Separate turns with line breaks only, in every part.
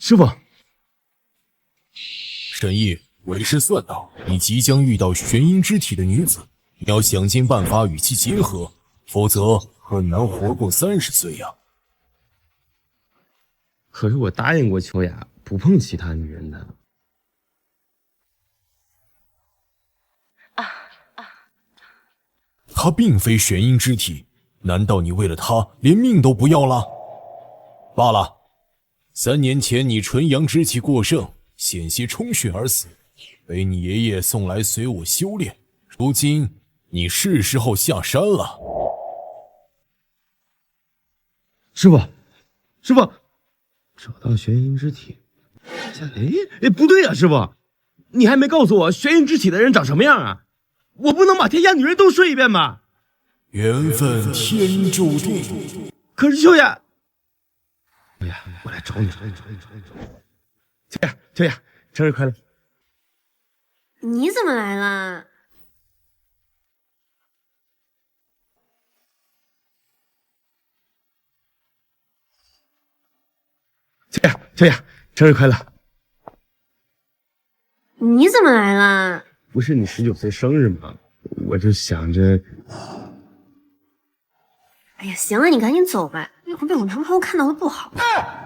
师傅。
沈毅，为师算到，你即将遇到玄阴之体的女子，你要想尽办法与其结合，否则很难活过30岁呀。
可是我答应过秋雅，不碰其他女人的。
她并非玄阴之体，难道你为了她连命都不要了？罢了，3年前你纯阳之气过盛，险些充血而死，被你爷爷送来随我修炼。如今你是时候下山了。
师傅，师傅，找到玄阴之体。哎，不对啊，师傅，你还没告诉我玄阴之体的人长什么样啊？我不能把天下女人都睡一遍吧？
缘分天注定。
可是秋雅，哎呀，我来找你。秋雅，生日快乐！
你怎么来了？
秋雅，生日快乐！
你怎么来了？
不是你19岁生日吗？我就想着……
哎呀，行了，你赶紧走吧，一会儿被我男朋友看到会不好。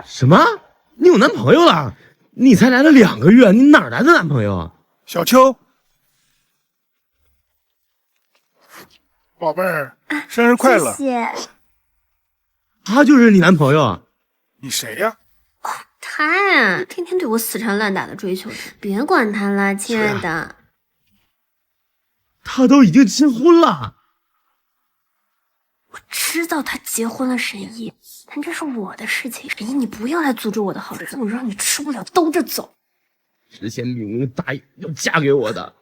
什么？你有男朋友了？你才来了2个月，你哪来的男朋友？
小秋，宝贝儿，生日快乐！
谢谢。
他就是你男朋友啊？
你谁呀？
他呀，天天对我死缠烂打的追求着，别管他了，亲爱的。
他都已经结婚了。
我知道他结婚了，沈毅，但这是我的事情。沈毅，你不要来阻止我的好日子，我让你吃不了兜着走。
之前明明答应要嫁给我的，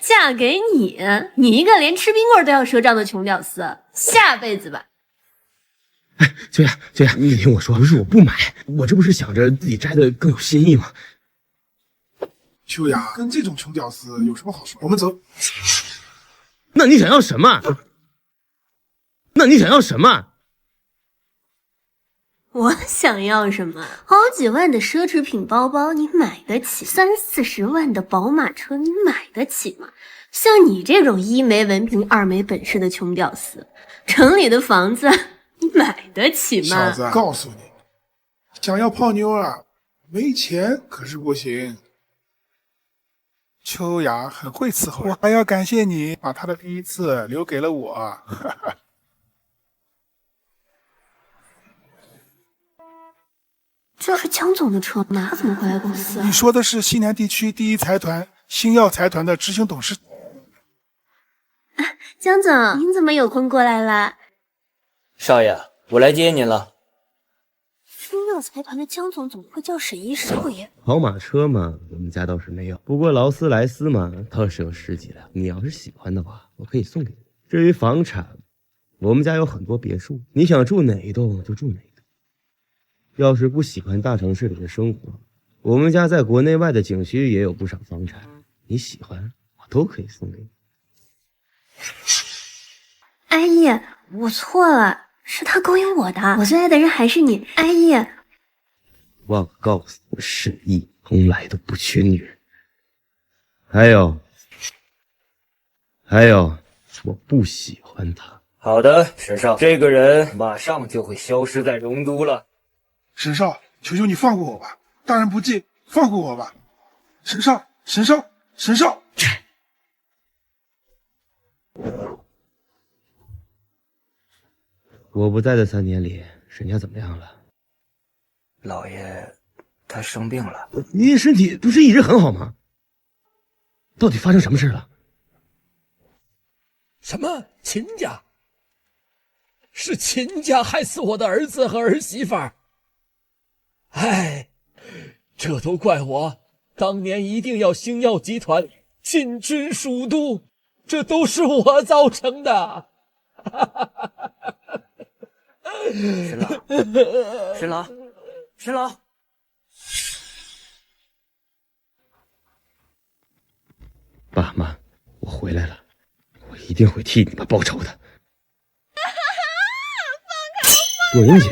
嫁给你？你一个连吃冰棍都要赊账的穷屌丝，下辈子吧。
哎，秋雅，你听我说，不是我不买，我这不是想着自己摘的更有新意吗？
秋雅跟这种穷屌丝有什么好说？我们走。
那你想要什么？
我想要什么？好几万的奢侈品包包你买得起？30-40万的宝马车你买得起吗？像你这种1没文凭2没本事的穷屌丝，城里的房子你买得起吗？
小子，告诉你，想要泡妞啊，没钱可是不行。秋雅很会伺候，我还要感谢你把她的第一次留给了我。
这是江总的车吗？他怎么会来公司啊？
你说的是西南地区第一财团星耀财团的执行董事。
江总，您怎么有空过来了？
少爷，我来接您了。
星耀财团的江总怎么会叫沈一少爷？
跑马车嘛，我们家倒是没有，不过劳斯莱斯嘛，倒是有10几辆。你要是喜欢的话，我可以送给你。至于房产，我们家有很多别墅，你想住哪一栋就住哪一栋。要是不喜欢大城市里的生活，我们家在国内外的景区也有不少房产，你喜欢我都可以送给你。
阿姨，我错了，是他勾引我的，我最爱的人还是你，阿姨。
我告诉你，沈毅从来都不缺女人。还有，我不喜欢他。
好的，沈少，这个人马上就会消失在荣都了。
沈少，求求你放过我吧，大人不计，放过我吧。沈少。
我不在的3年里，沈家怎么样了？
老爷，他生病了。
您身体不是一直很好吗？到底发生什么事了？
什么秦家？是秦家害死我的儿子和儿媳妇儿。哎，这都怪我当年一定要星耀集团进军蜀都，这都是我造成的。
沈老，
爸妈，我回来了，我一定会替你们报仇的。若英姐，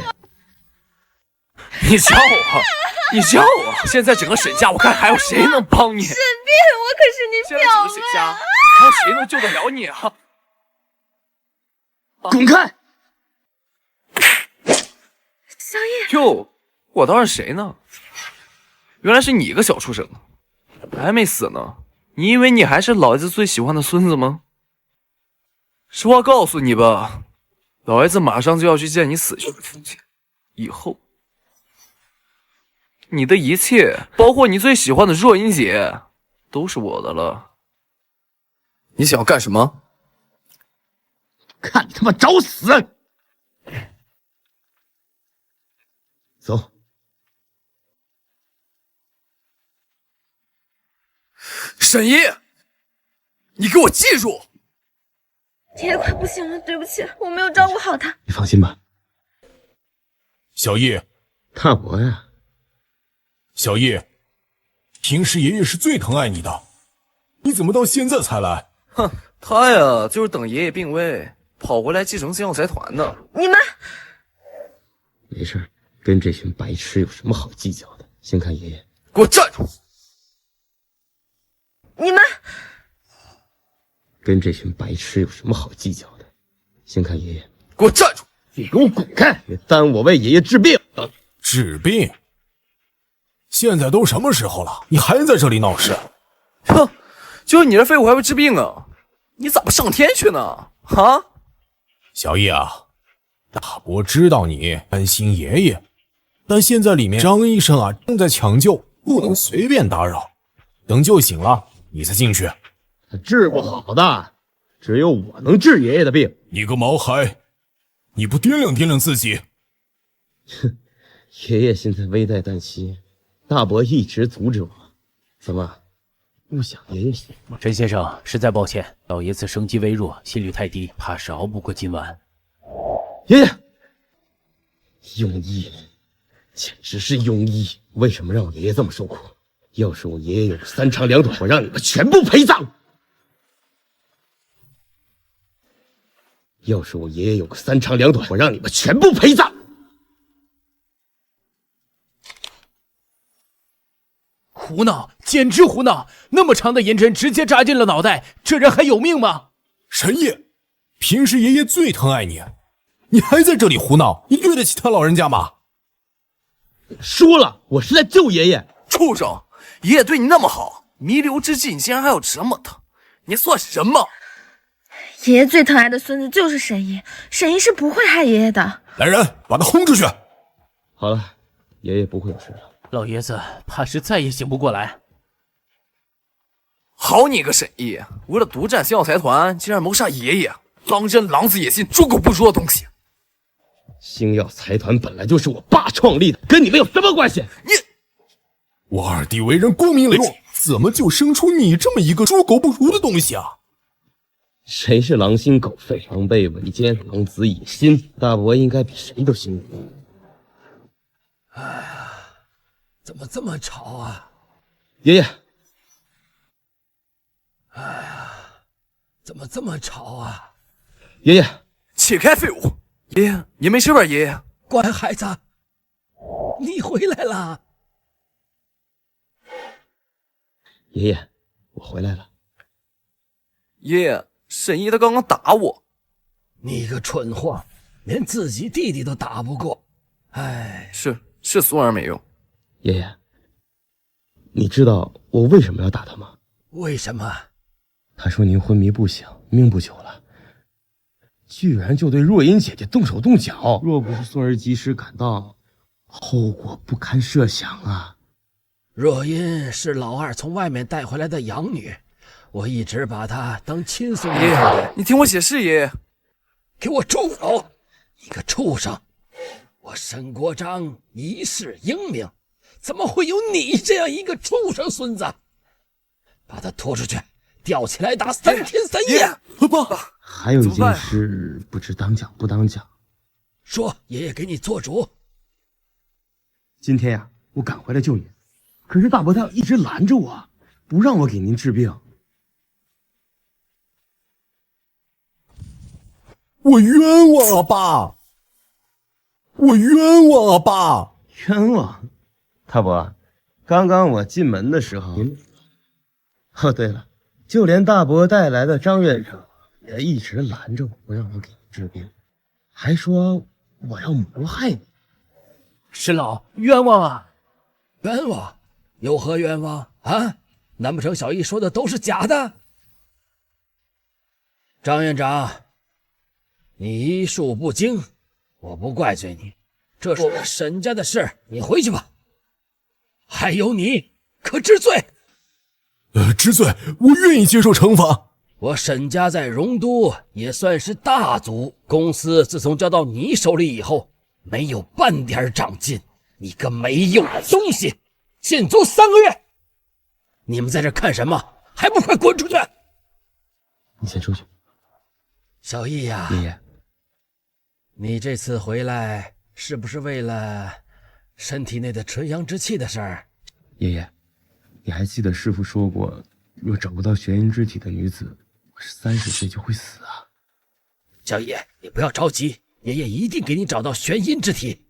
你笑我？
你叫我！现在整个沈家，我看还有谁能帮你？
沈碧，我可是你
现在整
表
个沈家，
妹。
还有谁能救得了你啊？
滚开！
小叶，
哟，我当是谁呢？原来是你个小畜生，还没死呢。你以为你还是老爷子最喜欢的孙子吗？实话告诉你吧，老爷子马上就要去见你死去的父亲，以后你的一切，包括你最喜欢的若音姐，都是我的了。你想要干什么？
看你他妈找死！走。
沈一，你给我记住！
爷爷快不行了，对不起，我没有照顾好他。
你放心吧，
小叶，
大伯呀，
小叶，平时爷爷是最疼爱你的，你怎么到现在才来？
哼，他呀，就是等爷爷病危，跑回来继承星耀财团的。
你们
没事，跟这群白痴有什么好计较的？先看爷爷，
给我站住！
你们
跟这群白痴有什么好计较的？先看爷爷，
给我站住！
你给我滚开！别耽误我为爷爷治病。
治病？现在都什么时候了，你还在这里闹事？
哼，就你这废物还会治病啊？你咋不上天去呢？啊？
小叶啊，大伯知道你担心爷爷，但现在里面张医生啊正在抢救，不能随便打扰。等救醒了，你再进去。
他治不好的，只有我能治爷爷的病。
你个毛孩，你不掂量掂量自己？
哼，爷爷现在危在旦夕，大伯一直阻止我。怎么，不想爷爷醒吗？
陈先生，实在抱歉，老爷子生机微弱，心率太低，怕是熬不过今晚。
爷爷，庸医，简直是庸医！为什么让我爷爷这么受苦？要是我爷爷有个三长两短，我让你们全部陪葬！要是我爷爷有个三长两短，我让你们全部陪葬！
胡闹，简直胡闹！那么长的银针直接扎进了脑袋，这人还有命吗？
神爷，平时爷爷最疼爱你，你还在这里胡闹，你对得起他老人家吗？
说了，我是在救爷爷。
畜生！爷爷对你那么好，弥留之际你竟然还要折磨他，你算什么？
爷爷最疼爱的孙子就是沈一，沈一是不会害爷爷的。
来人，把他轰出去！
好了，爷爷不会有事了。
老爷子怕是再也醒不过来。
好你个沈一，为了独占星耀财团，竟然谋杀爷爷，当真狼子野心，猪狗不如的东西！
星耀财团本来就是我爸创立的，跟你们有什么关系？
我二弟为人光明磊落，怎么就生出你这么一个猪狗不如的东西啊？
谁是狼心狗肺、狼狈为奸、狼子野心？大伯应该比谁都辛苦。
哎呀，怎么这么吵啊？
爷爷，
哎呀，怎么这么吵啊？
爷爷，
起开，废物！爷爷，你没事吧？爷爷，
乖孩子，你回来了。
爷爷，我回来了。
爷爷，沈一他刚刚打我。
你个蠢货，连自己弟弟都打不过。哎，
是孙儿没用。
爷爷，你知道我为什么要打他吗？
为什么？
他说您昏迷不醒，命不久了，居然就对若音姐姐动手动脚。若不是孙儿及时赶到，后果不堪设想啊！
若音是老二从外面带回来的养女，我一直把她当亲孙女。
爷爷，你听我解释，爷爷，
给我住手！你个畜生！我沈国璋一世英名，怎么会有你这样一个畜生孙子？把他拖出去，吊起来打3天3夜。
爸，
还有一件事，不知当讲不当讲。
说，爷爷给你做主。
今天呀，我赶回来救你，可是大伯他一直拦着我，不让我给您治病。
我冤枉啊，爸！我冤枉啊，爸！
冤枉？大伯，刚刚我进门的时候，哦对了，就连大伯带来的张院长也一直拦着我，不让我给你治病，还说我要谋害你。
师老，冤枉啊！
冤枉？有何冤枉啊？难不成小易说的都是假的？张院长，你医术不精，我不怪罪你，这是我沈家的事，你回去吧。还有你，可知罪？
知罪，我愿意接受惩罚。
我沈家在荣都也算是大族，公司自从交到你手里以后，没有半点长进。你个没用的东西，禁足3个月！你们在这看什么？还不快滚出去！
你先出去。
小易呀，
爷爷，
你这次回来是不是为了身体内的纯阳之气的事儿？
爷爷，你还记得师傅说过，若找不到玄阴之体的女子，30岁就会死啊。
小易，你不要着急，爷爷一定给你找到玄阴之体。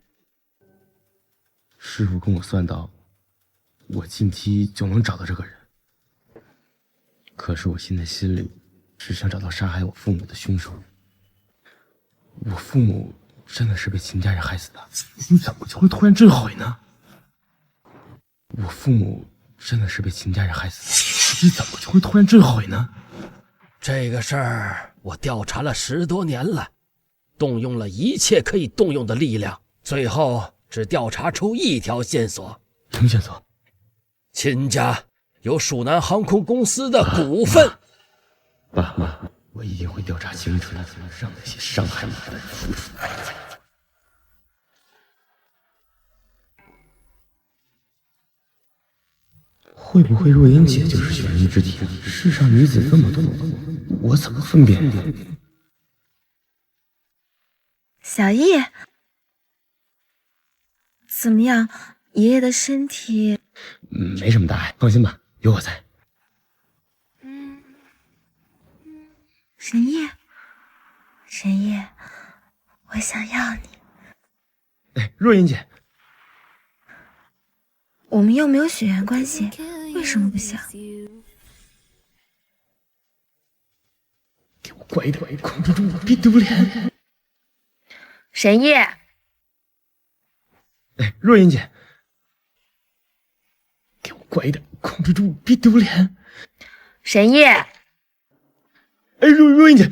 师傅跟我算到，我近期就能找到这个人。可是我现在心里只想找到杀害我父母的凶手。我父母真的是被秦家人害死的，你怎么就会突然这悔呢？我父母真的是被秦家人害死的，你怎么就会突然这悔呢？
这个事儿我调查了10多年了，动用了一切可以动用的力量，最后只调查出一条线索。
什么线索？
秦家有蜀南航空公司的股份。
爸妈，我一定会调查清楚，让那些伤害我的人付出代价。会不会若英姐就是玄阴之体？世上女子这么多，我怎么分辨？
小易，怎么样？爷爷的身体……
没什么大碍，放心吧，有我在。
神医，神医，我想要你。
哎，若英姐，
我们又没有血缘关系，为什么不想？
给我乖一点，控制住我，别丢脸。
神医，
哎，若英姐，给我乖一点，控制住，别丢脸。
神医，
哎，若英姐，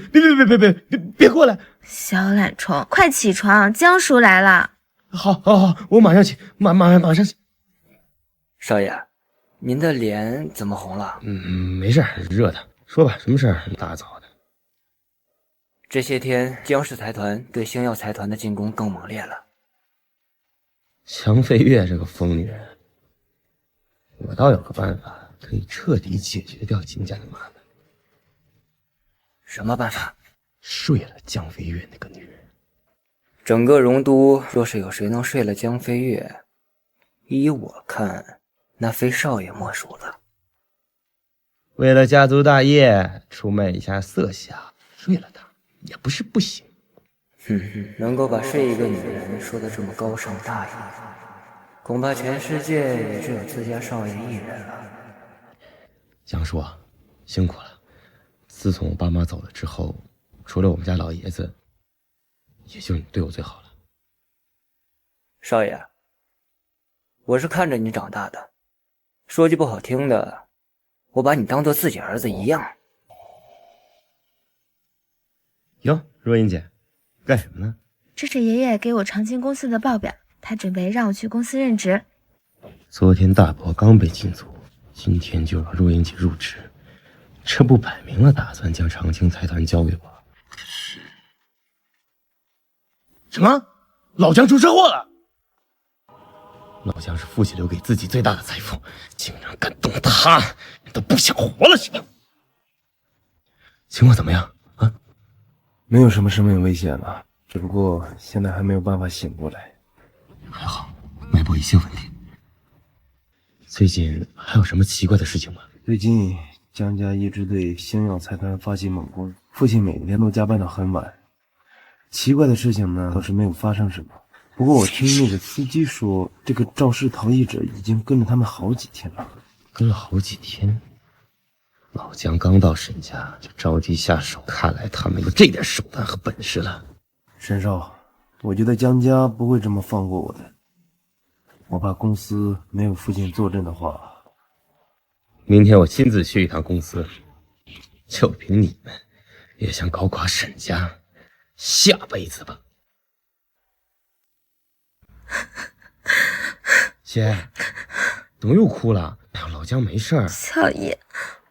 别过来！
小懒虫，快起床，江叔来了。
好，我马上起，马上起。
少爷，您的脸怎么红了？
没事，热的。说吧，什么事儿？大早的。
这些天江氏财团对星耀财团的进攻更猛烈了。
江飞月这个疯女人，我倒有个办法可以彻底解决掉秦家的麻烦。
什么办法？
睡了江飞月那个女人。
整个荣都若是有谁能睡了江飞月，依我看，那非少爷莫属了。
为了家族大业，出卖一下色相，睡了她也不是不行。
能够把睡一个女人说得这么高尚大义，恐怕全世界也只有自家少爷一人了。
江叔啊，辛苦了。自从我爸妈走了之后，除了我们家老爷子，也就你对我最好了。
少爷，我是看着你长大的，说句不好听的，我把你当做自己儿子一样。
哟，若英姐，干什么呢？
这是爷爷给我长青公司的报表，他准备让我去公司任职。
昨天大伯刚被禁足，今天就让若英姐入职，这不摆明了打算将长青财团交给我？什么？老江出车祸了？老江是父亲留给自己最大的财富，竟然敢动他，你都不想活了是吧？情况怎么样啊？
没有什么生命危险了，只不过现在还没有办法醒过来。
还好，脉搏一切稳定。最近还有什么奇怪的事情吗？
最近江家一直对星耀财团发起猛攻，父亲每天都加班到很晚。奇怪的事情呢，倒是没有发生什么。不过我听那个司机说，这个肇事逃逸者已经跟着他们好几天了。
跟了好几天，老姜刚到沈家就着急下手，看来他们有这点手段和本事了。
沈少，我觉得姜家不会这么放过我的。我怕公司没有父亲坐镇的话，
明天我亲自去一趟公司，就凭你们也想搞垮沈家，下辈子吧。姐，怎么又哭了？哎呀，老姜没事儿。
小爷，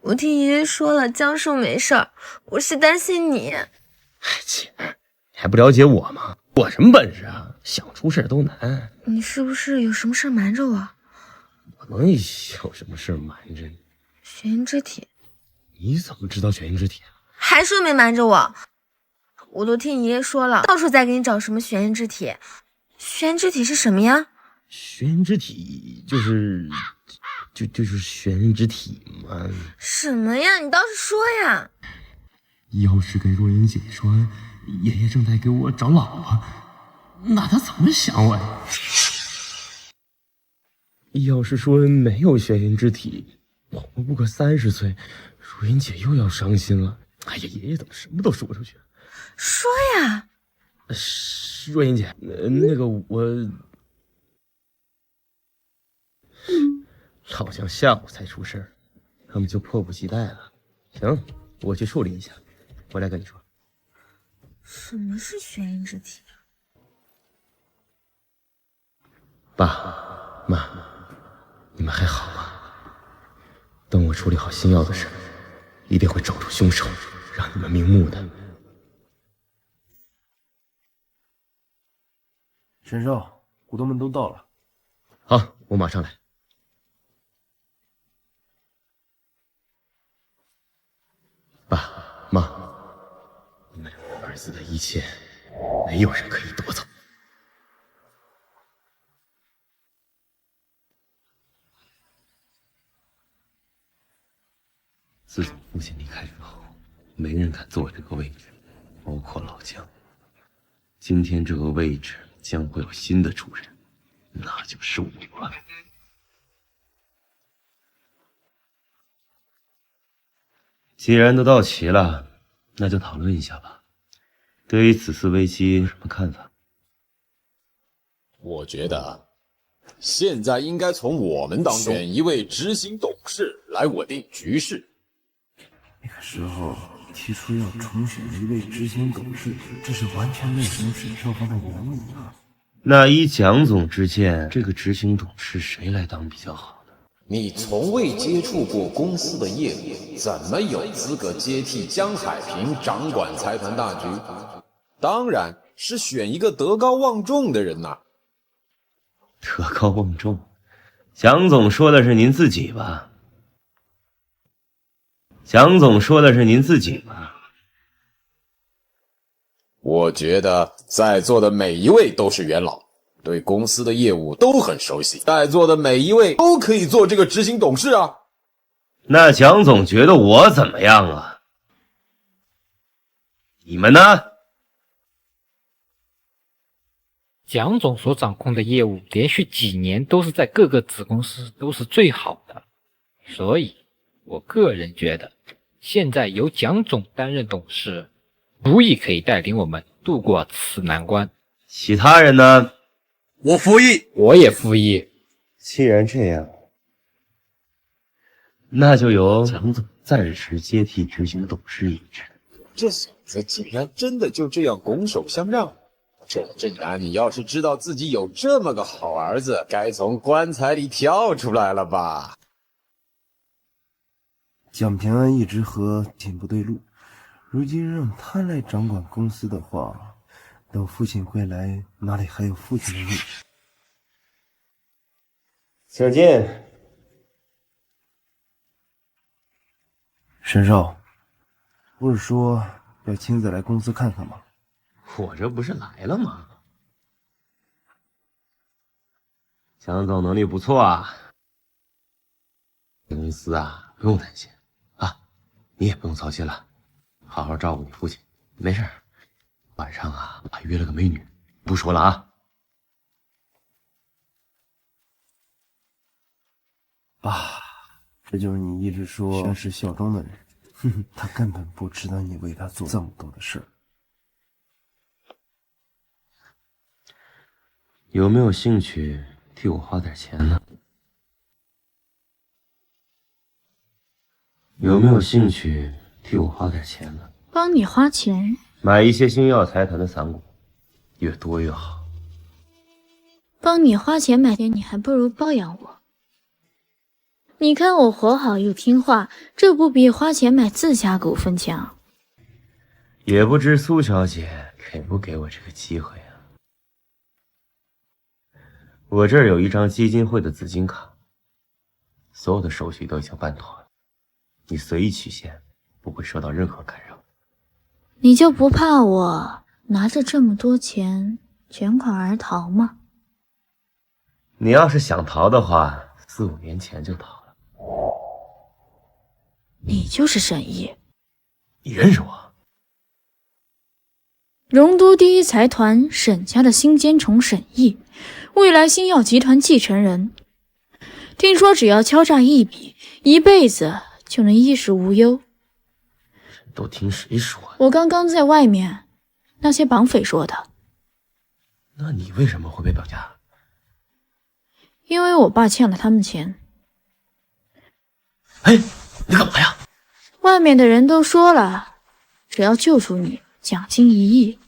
我听爷爷说了，江叔没事儿，我是担心你。
哎，姐，你还不了解我吗？我什么本事啊？想出事都难。
你是不是有什么事瞒着我？
我能有什么事瞒着你？
血印之体。
你怎么知道血印之体啊？
还说没瞒着我？我都听爷爷说了，到处在给你找什么血印之体。血印之体是什么呀？
血印之体就是血印之体嘛。
什么呀？你倒是说呀！
要是跟若英姐说爷爷正在给我找老婆，那他怎么想我呀？要是说没有血印之体，活不过30岁，若英姐又要伤心了。哎呀，爷爷怎么什么都说不出去？
说呀！
若英姐，那个我好像下午才出事儿，他们就迫不及待了。行，我去处理一下，回来跟你说。
什么是血印之体？
爸妈，你们还好吗？等我处理好星耀的事，一定会找出凶手，让你们瞑目的。
沈少，股东们都到了。
好，我马上来。爸妈，你们儿子的一切，没有人可以夺走。自从父亲离开之后，没人敢坐这个位置，包括老姜。今天这个位置将会有新的主人，那就是我。既然都到齐了，那就讨论一下吧。对于此次危机有什么看法？
我觉得现在应该从我们当中选一位执行董事来稳定局势。
那个时候提出要重选一位执行董事，这是完全没有什么沈少芳的原因啊。
那依蒋总之见，这个执行董事谁来当比较好呢？
你从未接触过公司的业务，怎么有资格接替江海平掌管财团大局？当然是选一个德高望重的人呐。
德高望重，蒋总说的是您自己吧？蒋总说的是您自己吧？
我觉得在座的每一位都是元老，对公司的业务都很熟悉，在座的每一位都可以做这个执行董事啊。
那蒋总觉得我怎么样啊？你们呢？
蒋总所掌控的业务连续几年都是在各个子公司都是最好的，所以我个人觉得现在由蒋总担任董事，无疑可以带领我们度过此难关。
其他人呢？
我服役。
我也服役。
既然这样，那就由蒋总暂时接替执行董事一职。
这小子竟然真的就这样拱手相让。这正南，你要是知道自己有这么个好儿子，该从棺材里跳出来了吧？
蒋平安一直和挺不对路，如今让他来掌管公司的话，等父亲归来，哪里还有父亲的位置？
请进。
沈少，不是说要亲自来公司看看吗？
我这不是来了吗？蒋总能力不错啊，公司啊不用担心啊，你也不用操心了，好好照顾你父亲。没事，晚上啊我还约了个美女，不说了啊。
啊，这就是你一直说宣誓效忠的人。哼哼，他根本不值得你为他做这么多的事儿。
有没有兴趣替我花点钱呢？有没有兴趣替我花点钱呢？
帮你花钱？
买一些星耀财团的散股，越多越好。
帮你花钱买点，你还不如包养我。你看我活好又听话，这不比花钱买自家股份强？
也不知苏小姐给不给我这个机会啊？我这儿有一张基金会的紫金卡，所有的手续都已经办妥了，你随意取现，不会受到任何干扰。
你就不怕我拿着这么多钱卷款而逃吗？
你要是想逃的话，4、5年前就逃了。
你就是沈毅。
你认识我？
荣都第一财团沈家的新奸宠沈毅，未来星耀集团继承人。听说只要敲诈一笔，一辈子就能衣食无忧。
都听谁说的？
我刚刚在外面，那些绑匪说的。
那你为什么会被绑架？
因为我爸欠了他们钱。
哎，你干嘛呀？
外面的人都说了，只要救出你，奖金1亿。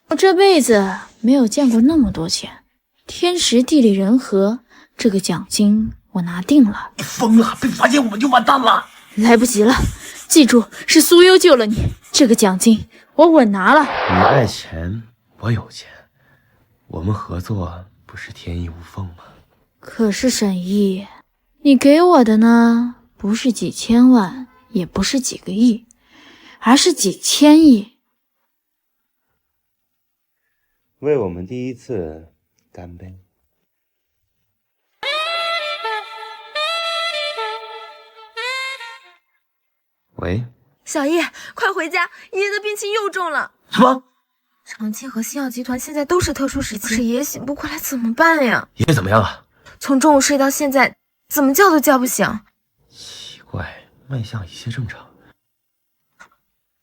我这辈子没有见过那么多钱，天时地利人和，这个奖金我拿定了。
你疯了，被发现我们就完蛋了。
来不及了，记住，是苏优救了你，这个奖金我稳拿了。
你爱钱，我有钱，我们合作不是天衣无缝吗？
可是沈毅，你给我的呢，不是几千万，也不是几个亿，而是几千亿。
为我们第一次干杯！喂，
小叶，快回家，爷爷的病情又重了。
什么？
长青和星耀集团现在都是特殊时期，是爷爷醒不过来怎么办呀？
爷爷怎么样了？
从中午睡到现在，怎么叫都叫不醒。
奇怪，脉象一切正常。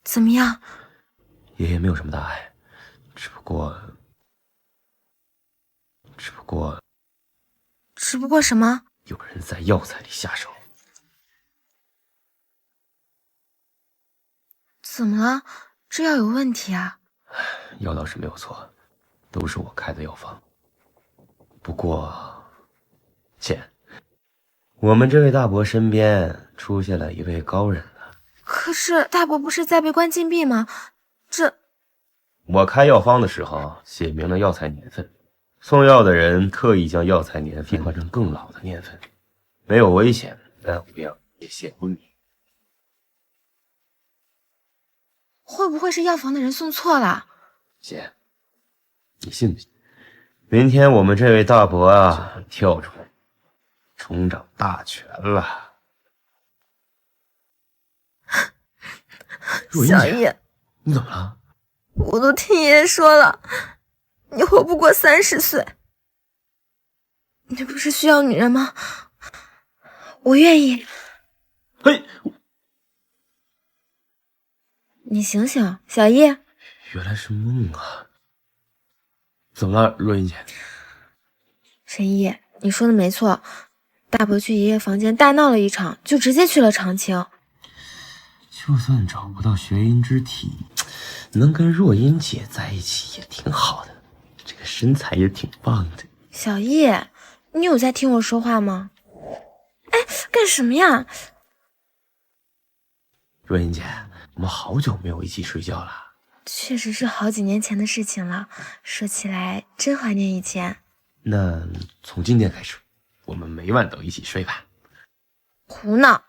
怎么样？
爷爷没有什么大碍，只不过
什么？
有人在药材里下手。
怎么了？这药有问题啊？
药倒是没有错，都是我开的药方。不过，姐，我们这位大伯身边出现了一位高人了。
可是大伯不是在被关禁闭吗？
我开药方的时候写明了药材年份，送药的人刻意将药材年份换成更老的年份，没有危险，但无恙也显昏迷。
会不会是药房的人送错了？
姐，你信不信？明天我们这位大伯啊跳出来，冲掌大拳了。
小叶，
你怎么了？
我都听爷爷说了，你活不过30岁。你不是需要女人吗？我愿意。
嘿，
你醒醒，小叶。
原来是梦啊！怎么了，若英姐？
沈毅，你说的没错，大伯去爷爷房间大闹了一场，就直接去了长青。
就算找不到玄阴之体，能跟若英姐在一起也挺好的，这个身材也挺棒的。
小叶，你有在听我说话吗？哎，干什么呀？
若英姐，我们好久没有一起睡觉了。
确实是好几年前的事情了，说起来真怀念以前。
那从今天开始，我们每晚都一起睡吧。
胡闹！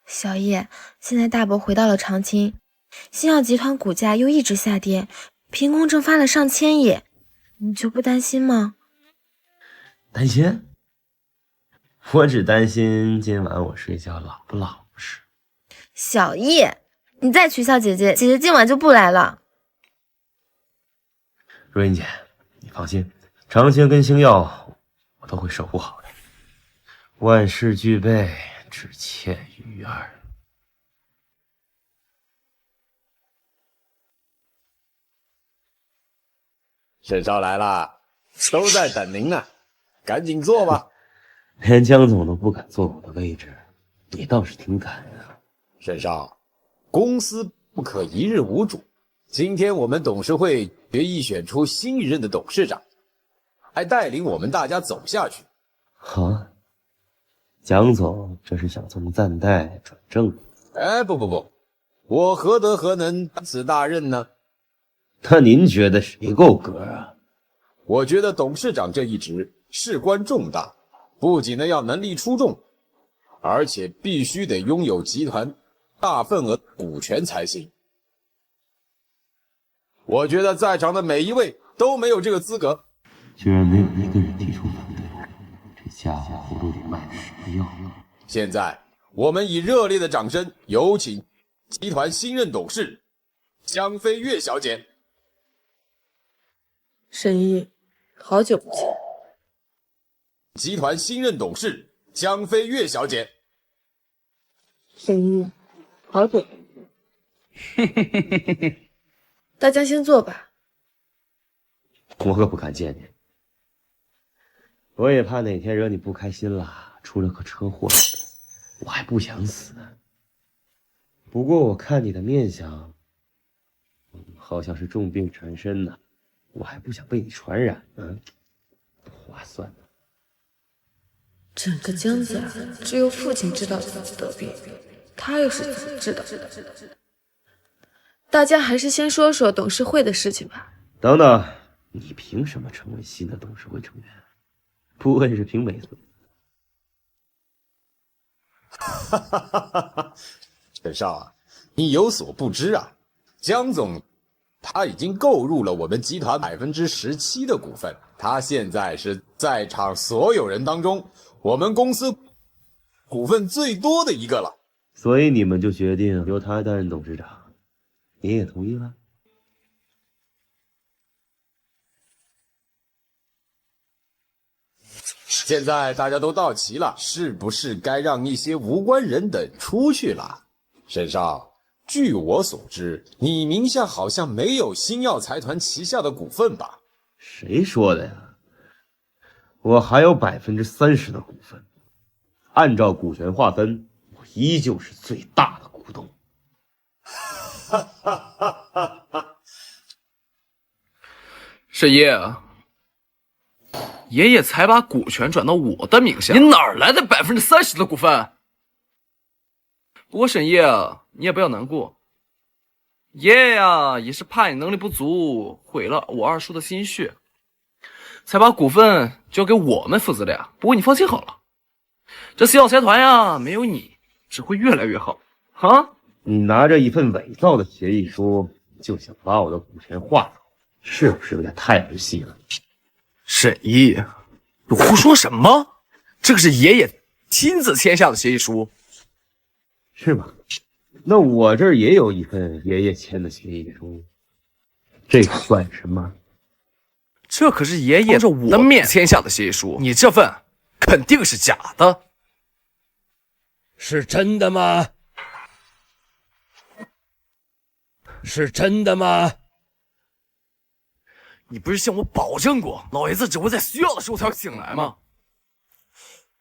小叶，现在大伯回到了长青，星耀集团股价又一直下跌，凭空蒸发了上千亿，你就不担心吗？
担心？我只担心今晚我睡觉老不老实。
小叶，你再取笑姐姐，姐姐今晚就不来了。
若英姐，你放心，长青跟星耀我都会守护好的。万事俱备，只欠鱼儿。
沈少来了，都在等您呢，赶紧坐吧。
连江总都不敢坐我的位置，你倒是挺敢啊。
沈少，公司不可一日无主。今天我们董事会决议选出新一任的董事长，还带领我们大家走下去。
好啊，蒋总这是想从暂代转正？
哎，不，我何德何能担此大任呢？
那您觉得谁够格啊？
我觉得董事长这一职事关重大，不仅呢要能力出众，而且必须得拥有集团大份额股权才行。我觉得在场的每一位都没有这个资格。
居然没有一个人提出反对，这家伙葫芦里卖什么药？
现在我们以热烈的掌声有请集团新任董事江飞跃小姐。
沈毅，好久不见。
集团新任董事江飞跃小姐。
沈毅，好久不见。大家先坐吧。
我可不敢见你，我也怕哪天惹你不开心了，出了个车祸，我还不想死呢。不过我看你的面相，好像是重病缠身呢，我还不想被你传染，不划算呢。
整个江家只有父亲知道自己得病，他又是怎么知道？大家还是先说说董事会的事情吧。
等等，你凭什么成为新的董事会成员？不会是凭美色？
沈少啊，你有所不知啊，江总他已经购入了我们集团17%的股份，他现在是在场所有人当中我们公司股份最多的一个了。
所以你们就决定由他担任董事长。你也同意了？
现在大家都到齐了，是不是该让一些无关人等出去了？沈少，据我所知，你名下好像没有星耀财团旗下的股份吧？
谁说的呀？我还有30%的股份，按照股权划分，我依旧是最大的股东。
沈爷，爷爷才把股权转到我的名下，你哪儿来的30%的股份？不过沈爷，你也不要难过，爷爷呀也是怕你能力不足，毁了我二叔的心血，才把股份交给我们负责的呀。不过你放心好了，这星耀财团呀，没有你只会越来越好啊！
你拿着一份伪造的协议书，就想把我的股权划走，是不是有点太儿戏了？
沈毅，你胡说什么？这个是爷爷亲自签下的协议书，
是吗？那我这儿也有一份爷爷签的协议书，这个算什么？
这可是爷爷当着我的面签下的协议书，你这份肯定是假的。
是真的吗？是真的吗？
你不是向我保证过，老爷子只会在需要的时候才会醒来吗？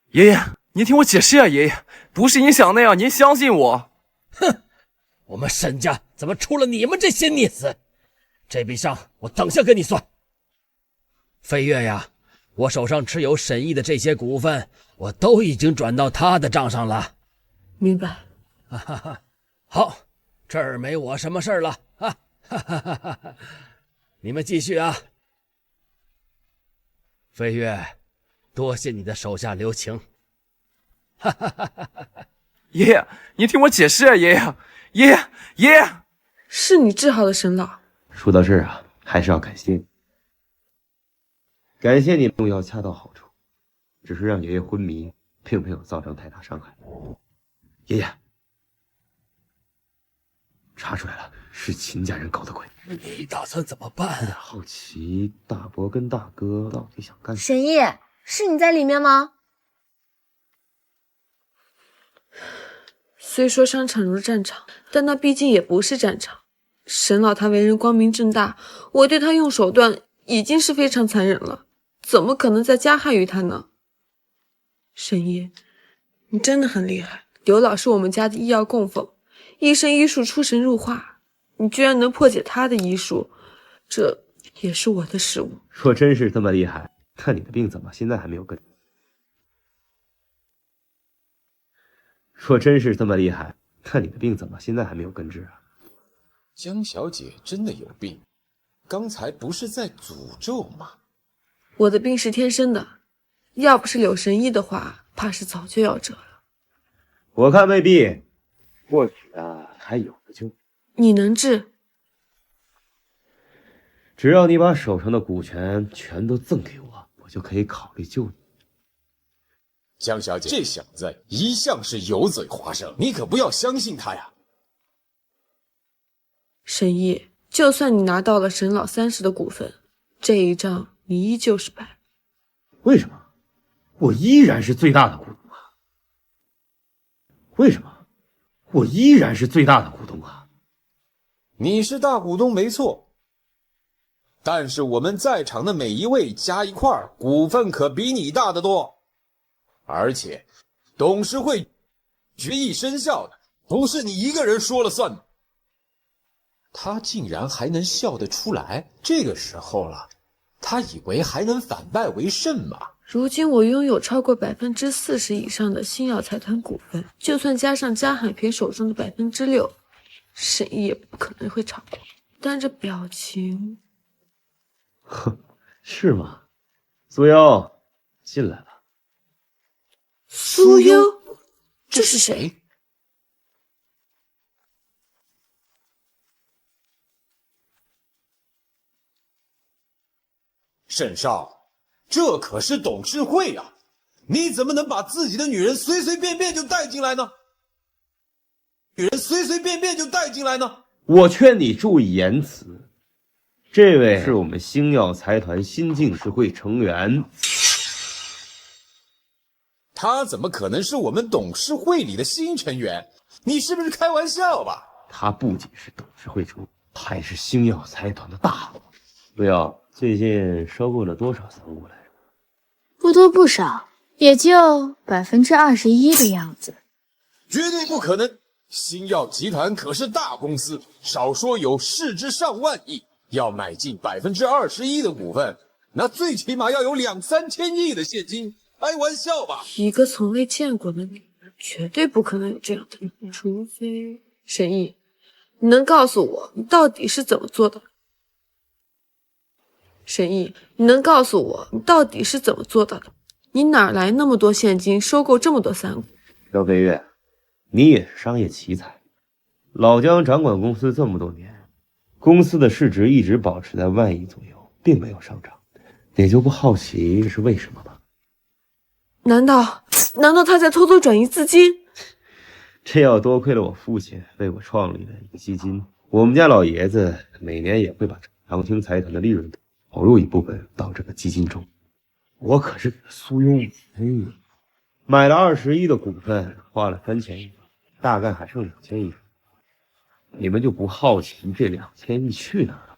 爷爷，您听我解释啊，爷爷，不是您想那样，您相信我。
哼，我们沈家怎么出了你们这些逆子？这笔账我等下跟你算。飞跃呀，我手上持有沈毅的这些股份，我都已经转到他的账上了。
明白。
哈哈哈，好，这儿没我什么事儿了啊！哈哈哈哈哈，你们继续啊。飞跃，多谢你的手下留情。哈哈哈哈哈！
爷爷，您听我解释啊，爷爷，爷爷，爷爷，
是你治好了沈老。
说到这儿啊，还是要感谢你，感谢你用药恰到好处，只是让爷爷昏迷，并没有造成太大伤害。爷爷，查出来了，是秦家人搞的鬼。
你打算怎么办啊？
好奇大伯跟大哥到底想干什么？
沈毅，是你在里面吗？
虽说商场如战场，但那毕竟也不是战场。沈老他为人光明正大，我对他用手段已经是非常残忍了，怎么可能再加害于他呢？沈烨，你真的很厉害。刘老是我们家的医药供奉，一身医术出神入化，你居然能破解他的医术，这也是我的失误。
若真是这么厉害，那你的病怎么现在还没有根？若真是这么厉害，那你的病怎么现在还没有根治啊？
江小姐真的有病，刚才不是在诅咒吗？
我的病是天生的，要不是柳神医的话，怕是早就要折了。
我看未必，或许还有的救。
你能治？
只要你把手上的股权全都赠给我，我就可以考虑救你。
江小姐，这小子一向是油嘴滑舌，你可不要相信他呀。
沈烨，就算你拿到了沈老30%的股份，这一仗你依旧是败。
为什么？我依然是最大的股东啊！为什么？我依然是最大的股东啊！
你是大股东没错，但是我们在场的每一位加一块儿，股份可比你大得多。而且，董事会决议生效的，不是你一个人说了算的。他竟然还能笑得出来，这个时候了，他以为还能反败为胜吗？
如今我拥有超过40%以上的星耀财团股份，就算加上江海平手中的6%，沈烨也不可能会超过。但这表情，
哼，是吗？苏优，进来吧。
苏优，这是谁？
沈少，这可是董事会啊，你怎么能把自己的女人随随便便就带进来呢？我
劝你注意言辞，这位是我们星耀财团新晋董事会成员。
他怎么可能是我们董事会里的新成员？你是不是开玩笑吧？
他不仅是董事会成员，还是星耀财团的大佬。苏耀，最近收购了多少仓股来着？
不多不少，也就21%的样子。
绝对不可能！星耀集团可是大公司，少说有市值上万亿，要买进21%的股份，那最起码要有2、3千亿的现金。开玩笑吧！
一个从未见过的女人，绝对不可能有这样的女人，除非沈烨，你能告诉我你到底是怎么做到的？沈烨，你能告诉我你到底是怎么做到的？你哪来那么多现金收购这么多散股？
赵飞跃，你也是商业奇才，老姜掌管公司这么多年，公司的市值一直保持在万亿左右，并没有上涨，你就不好奇这是为什么吗？
难道他在偷偷转移资金？
这要多亏了我父亲为我创立的一个基金，我们家老爷子每年也会把长青财团的利润投入一部分到这个基金中。我可是给苏庸买了21%的股份，花了3000亿，大概还剩2000亿。你们就不好奇这2000亿去哪儿了？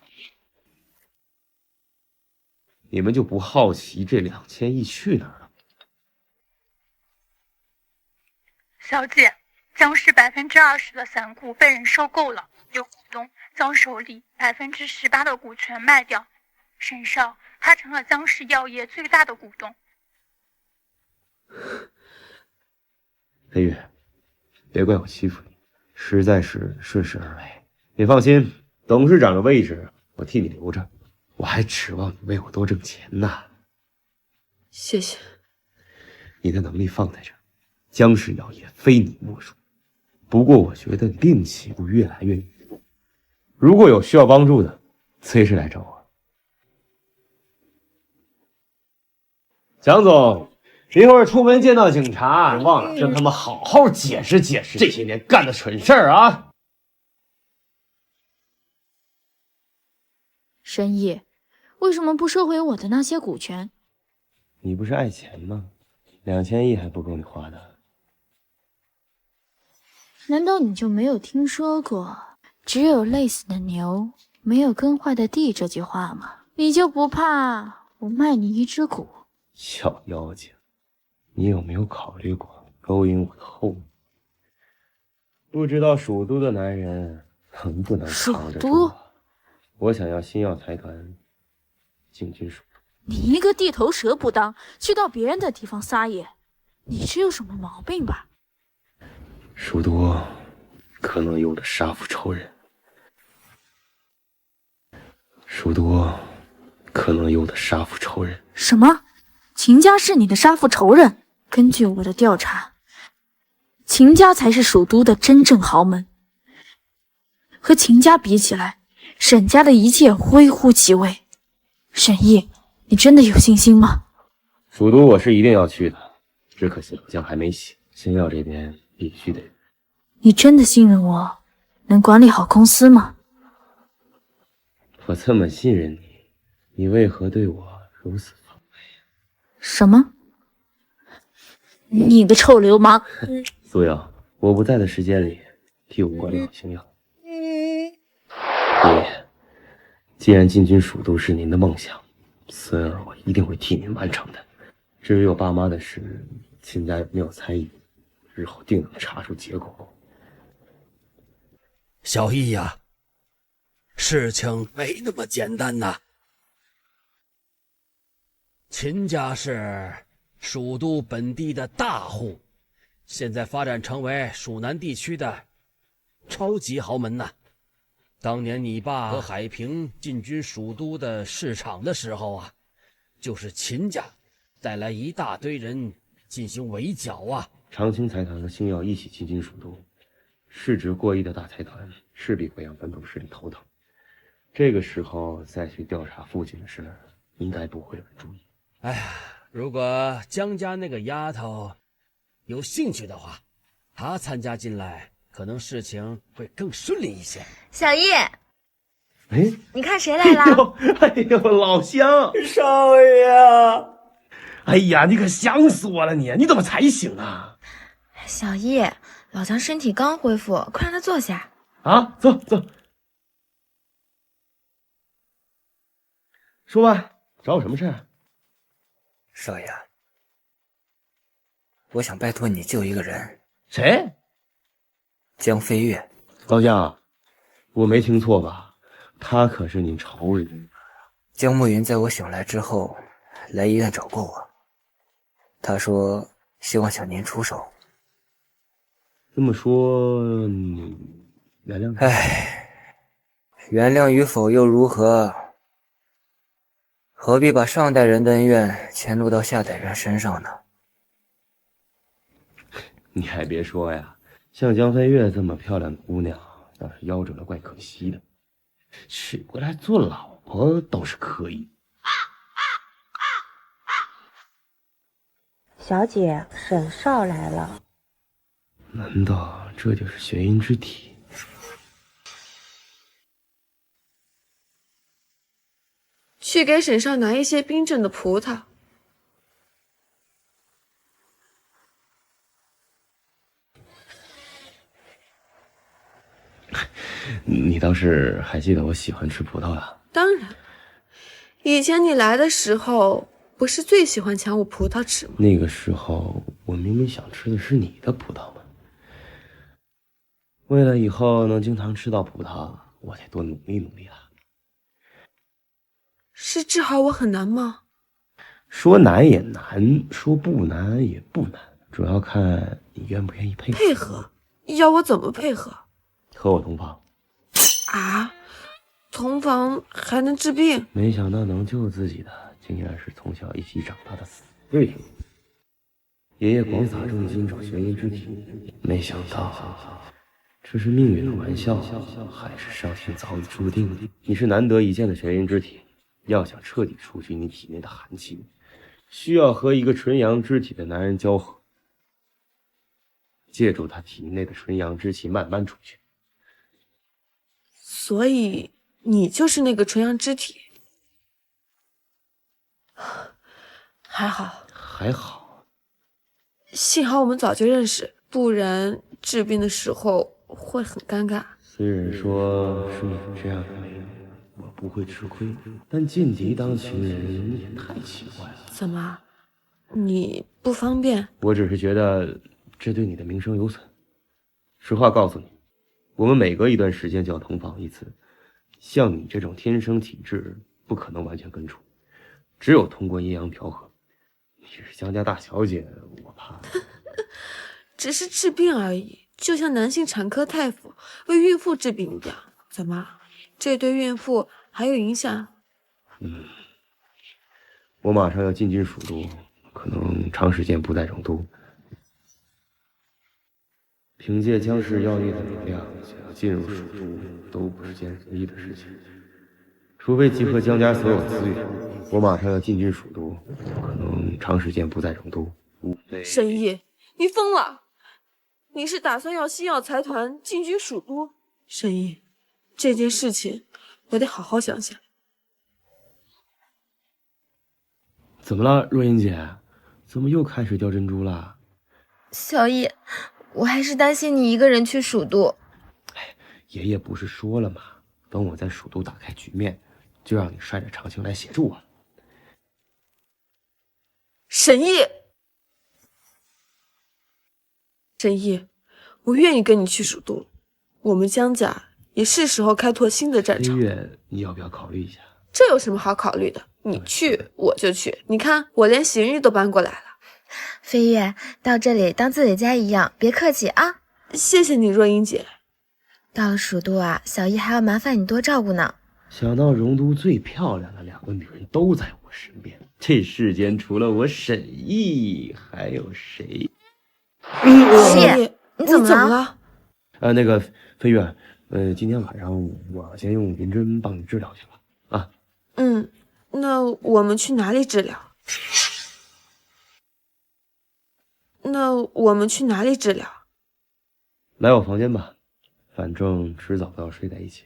你们就不好奇这2000亿去哪儿了？
小姐，江氏20%的散股被人收购了，有股东将手里18%的股权卖掉，沈少他成了江氏药业最大的股东。
飞跃，别怪我欺负你，实在是顺势而为。你放心，董事长的位置我替你留着，我还指望你为我多挣钱呢。
谢谢。
你的能力放在这儿，江氏药业非你莫属。不过我觉得你病起步越来越严重，如果有需要帮助的，随时来找我。蒋总，一会儿出门见到警察，别忘了跟他们好好解释解释这些年干的蠢事儿啊！
申烨，为什么不收回我的那些股权？
你不是爱钱吗？2000亿还不够你花的。
难道你就没有听说过“只有累死的牛，没有耕坏的地”这句话吗？你就不怕我卖你一只股？
小妖精，你有没有考虑过勾引我的后母？不知道蜀都的男人能不能扛得住啊？我想要星耀财团进军蜀都。
你一个地头蛇不当，去到别人的地方撒野，你是有什么毛病吧？
蜀都可能有的杀父仇人，蜀都可能有的杀父仇人。
什么？秦家是你的杀父仇人？根据我的调查，秦家才是蜀都的真正豪门。和秦家比起来，沈家的一切微乎其微。沈毅，你真的有信心吗？
蜀都我是一定要去的，只可惜老将还没醒，星耀这边必须得。
你真的信任我，能管理好公司吗？
我这么信任你，你为何对我如此防备？
什么？你个臭流氓！
苏瑶，我不在的时间里，替我管理好星耀。爹，既然进军蜀都是您的梦想，孙儿我一定会替您完成的。至于我爸妈的事，秦家有没有参与，日后定能查出结果。
小易呀，事情没那么简单呐。秦家是蜀都本地的大户，现在发展成为蜀南地区的超级豪门呐。当年你爸和海平进军蜀都的市场的时候啊，就是秦家带来一大堆人进行围剿啊。
长青财团和星耀一起进军蜀都，市值过亿的大财团势必会让本土势力头疼。这个时候再去调查父亲的事，应该不会有人注意。
哎呀，如果江家那个丫头有兴趣的话，她参加进来，可能事情会更顺利一些。
小易，
哎，
你看谁来了？
哎呦，老乡，
少爷啊！
哎呀，你可想死我了你！你怎么才醒啊？
小易，老姜身体刚恢复，快让他坐下。
啊，走走。说吧，找我什么事儿？
少爷，我想拜托你救一个人。
谁？
江飞跃。
老姜，我没听错吧？他可是你仇人。
江暮云在我醒来之后来医院找过我，他说希望向您出手。
这么说，你原谅他？
唉，原谅与否又如何？何必把上代人的恩怨迁怒到下代人身上呢？
你还别说呀，像江飞跃这么漂亮的姑娘，要是夭折了怪可惜的。娶过来做老婆倒是可以。
小姐，沈少来了。
难道这就是玄阴之体？
去给沈少拿一些冰镇的葡萄。
你倒是还记得我喜欢吃葡萄呀？
当然，以前你来的时候，不是最喜欢抢我葡萄吃吗？
那个时候我明明想吃的是你的葡萄嘛。为了以后能经常吃到葡萄，我得多努力努力了。
是治好我很难吗？
说难也难，说不难也不难，主要看你愿不愿意配合。
配合？要我怎么配合？
和我同房。
啊？同房还能治病？
没想到能救自己的，竟然是从小一起长大的死对头。爷爷广撒重金找玄阴之体，没想到这是命运的玩笑，还是上天早已注定的？你是难得一见的玄阴之体，要想彻底除去你体内的寒气，需要和一个纯阳之体的男人交合，借助他体内的纯阳之气慢慢除去。
所以你就是那个纯阳之体。还好，
还好，
幸好我们早就认识，不然治病的时候会很尴尬。
虽然说是你这样的美女，我不会吃亏，但劲敌当情人也太奇怪了。
怎么？你不方便？
我只是觉得这对你的名声有损。实话告诉你，我们每隔一段时间就要同房一次，像你这种天生体质不可能完全根除，只有通过阴阳调和。你是江家大小姐，我怕
只是治病而已，就像男性产科大夫为孕妇治病一样。怎么？这对孕妇还有影响？
我马上要进军蜀都，可能长时间不在荣都。凭借江氏药业的力量，想要进入蜀都都不是件容易的事情。除非集合江家所有资源，我马上要进军蜀都，可能长时间不在荣都。
沈毅，你疯了！你是打算要西药财团进军蜀都？沈毅，这件事情我得好好想想。
怎么了，若音姐？怎么又开始掉珍珠了？
小易，我还是担心你一个人去蜀都。
爷爷不是说了吗？等我在蜀都打开局面，就让你率着长青来协助我。
沈毅，沈毅，我愿意跟你去蜀都。我们江家也是时候开拓新的战场。
飞跃，你要不要考虑一下？
这有什么好考虑的？你去我就去。你看，我连邢玉都搬过来了。
飞跃，到这里当自己家一样，别客气啊。
谢谢你，若英姐。
到了蜀都啊，小易还要麻烦你多照顾呢。
想到荣都最漂亮的2个女人都在我身边，这世间除了我沈毅，还有谁？
谢，你怎么了？
那个飞跃，今天晚上我先用银针帮你治疗去了啊。
那我们去哪里治疗？
来我房间吧，反正迟早都要睡在一起。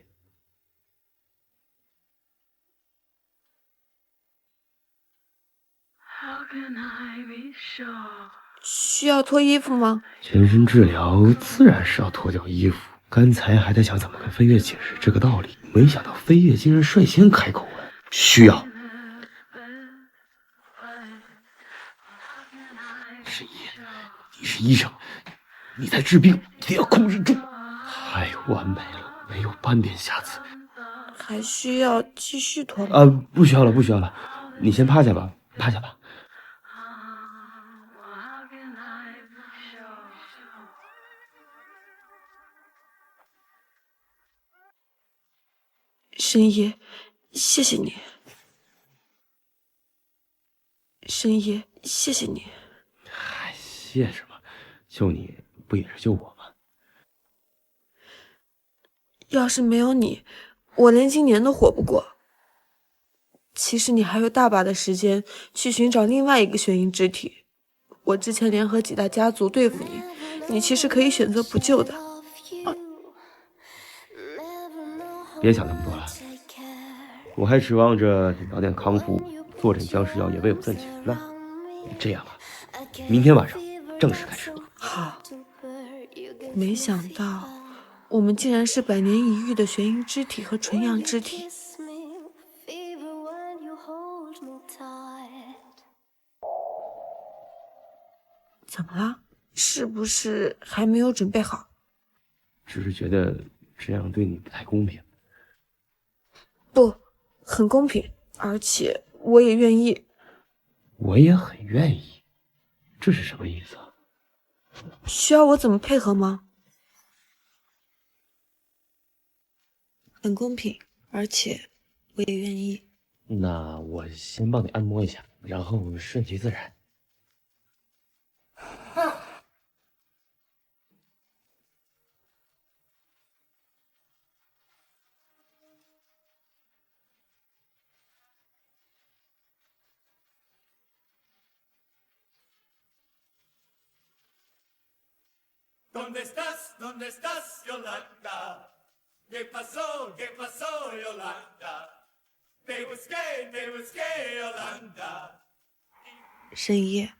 需要脱衣服吗？
全身治疗自然是要脱掉衣服。刚才还在想怎么跟飞跃解释这个道理，没想到飞跃竟然率先开口了。需要。沈毅，你是医生，你在治病，一定要控制住。太完美了，没有半点瑕疵。
还需要继续脱吗？
不需要了，不需要了。你先趴下吧，趴下吧。
沈毅，谢谢你。沈毅，谢谢你。
谢什么？救你不也是救我吗？
要是没有你，我连今年都活不过。其实你还有大把的时间去寻找另外一个玄阴之体。我之前联合几大家族对付你，你其实可以选择不救的。
别想那么多了，我还指望着你早点康复，坐镇江氏药业为我赚钱呢。这样吧，明天晚上正式开始。
好。没想到我们竟然是百年一遇的玄阴之体和纯阳之体。怎么了？是不是还没有准备好？
只是觉得这样对你不太公平。
不，很公平，而且我也愿意。
我也很愿意，这是什么意思啊？
需要我怎么配合吗？很公平，而且我也愿意。
那我先帮你按摩一下，然后顺其自然。
¿Dónde estás? ¿Dónde estás, Yolanda? ¿Qué pasó? ¿Qué pasó, Yolanda? Te busqué, Yolanda.
沈怡，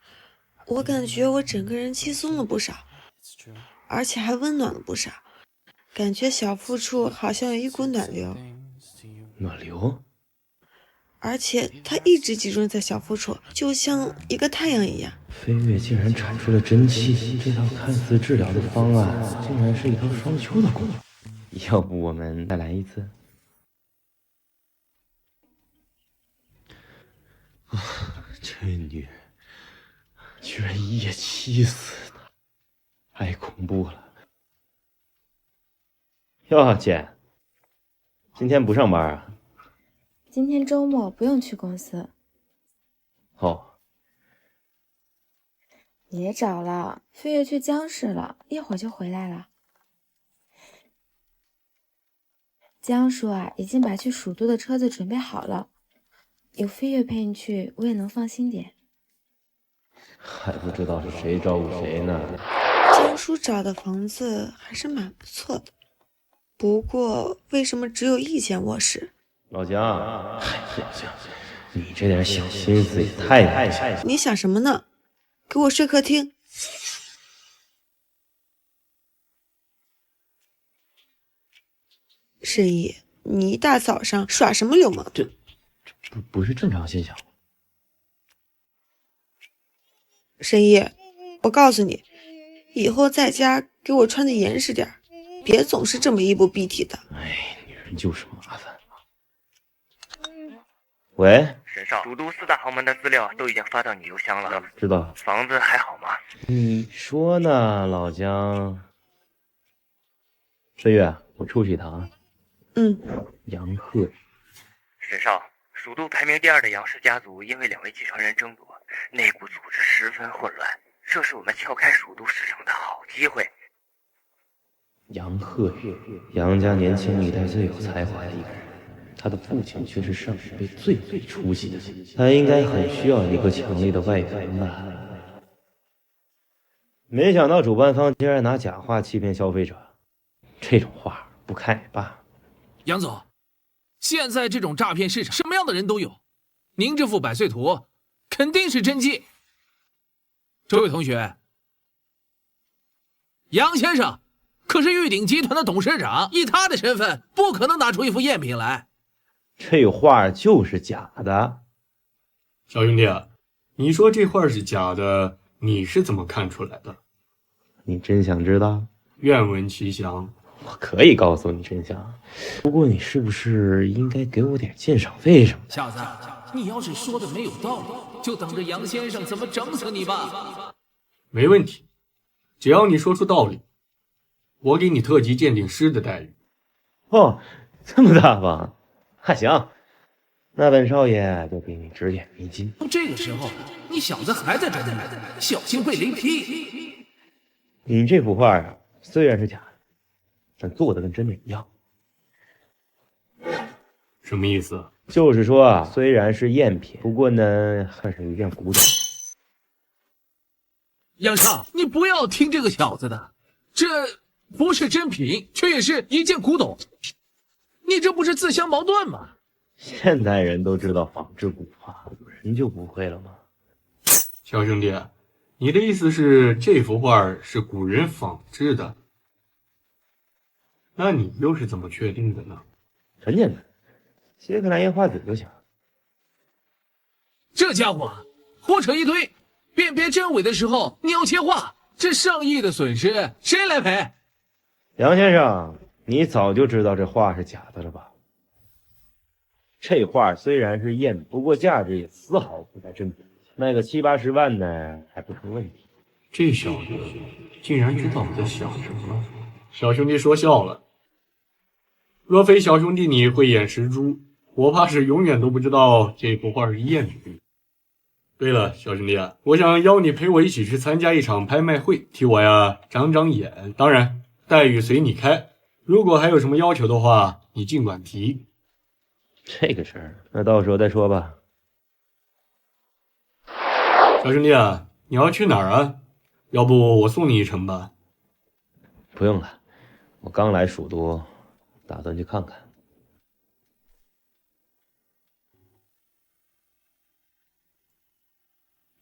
我感觉我整个人轻松了不少。而且还温暖了不少，感觉小腹处好像有一股暖流。
暖流？
而且它一直集中在小腹处，就像一个太阳一样。
飞跃竟然产出了真气，这套看似治疗的方案，竟然是一套双修的功法。要不我们再来一次？啊，这女人居然一夜7死的，太恐怖了！哟，姐，今天不上班啊？
今天周末不用去公司。
哦，
别找了，飞跃去江市了，一会儿就回来了。江叔啊，已经把去蜀都的车子准备好了，有飞跃陪你去，我也能放心点。
还不知道是谁照顾谁呢。
江叔找的房子还是蛮不错的，不过为什么只有一间卧室？
老姜，老姜，你这点小心思也太难了。
你想什么呢？给我睡客厅。申毅，你一大早上耍什么流氓？
这不是正常现象。
申毅，我告诉你，以后在家给我穿的严实点，别总是这么衣不蔽体的。
哎，女人就是麻烦。喂，
沈少，蜀都4大豪门的资料都已经发到你邮箱了。
知道。
房子还好吗？
你说呢，老姜？飞跃，我出去一趟啊。杨鹤。
沈少，蜀都排名第2的杨氏家族因为2位继承人争夺，内部组织十分混乱，这是我们撬开蜀都市场的好机会。
杨鹤，杨家年轻一代最有才华的一个人。他的父亲却是上一辈最出息的，他应该很需要一个强力的外援吧。没想到主办方竟然拿假话欺骗消费者，这种话不看也罢。
杨总，现在这种诈骗市场，什么样的人都有。您这幅百岁图肯定是真迹。这位同学，杨先生可是玉鼎集团的董事长，以他的身份，不可能拿出一幅赝品来。
这画就是假的。
小兄弟，你说这画是假的，你是怎么看出来的？
你真想知道？
愿闻其详。
我可以告诉你真相，不过你是不是应该给我点鉴赏费什么的？
小子，你要是说的没有道理，就等着杨先生怎么整死你吧。
没问题，只要你说出道理，我给你特级鉴定师的待遇。
哦，这么大方？还行，那本少爷就给你指点迷津。
这个时候，你小子还在这里，小心被雷劈。
你这幅画啊，虽然是假的，但做的跟真的一样。
什么意思？
就是说啊，虽然是赝品，不过呢，还是一件古董。
杨少，你不要听这个小子的，这不是真品，却也是一件古董。你这不是自相矛盾吗？
现代人都知道仿制古画，古人就不会了吗？
小兄弟，你的意思是这幅画是古人仿制的？那你又是怎么确定的呢？
很简单，切开蓝印画纸就行。
这家伙胡扯一堆，辨别真伪的时候你要切画，这上亿的损失谁来赔？
杨先生，你早就知道这画是假的了吧？这画虽然是赝品，不过价值也丝毫不在真品，卖个70、80万呢还不成问题。
这小子竟然知道我在想什么。小兄弟说笑了，若非小兄弟你慧眼识珠，我怕是永远都不知道这幅画是赝品。对了，小兄弟，我想邀你陪我一起去参加一场拍卖会，替我呀长长眼，当然待遇随你开，如果还有什么要求的话，你尽管提。
这个事儿，那到时候再说吧。
小兄弟啊，你要去哪儿啊？要不我送你一程吧？
不用了，我刚来蜀都，打算去看看。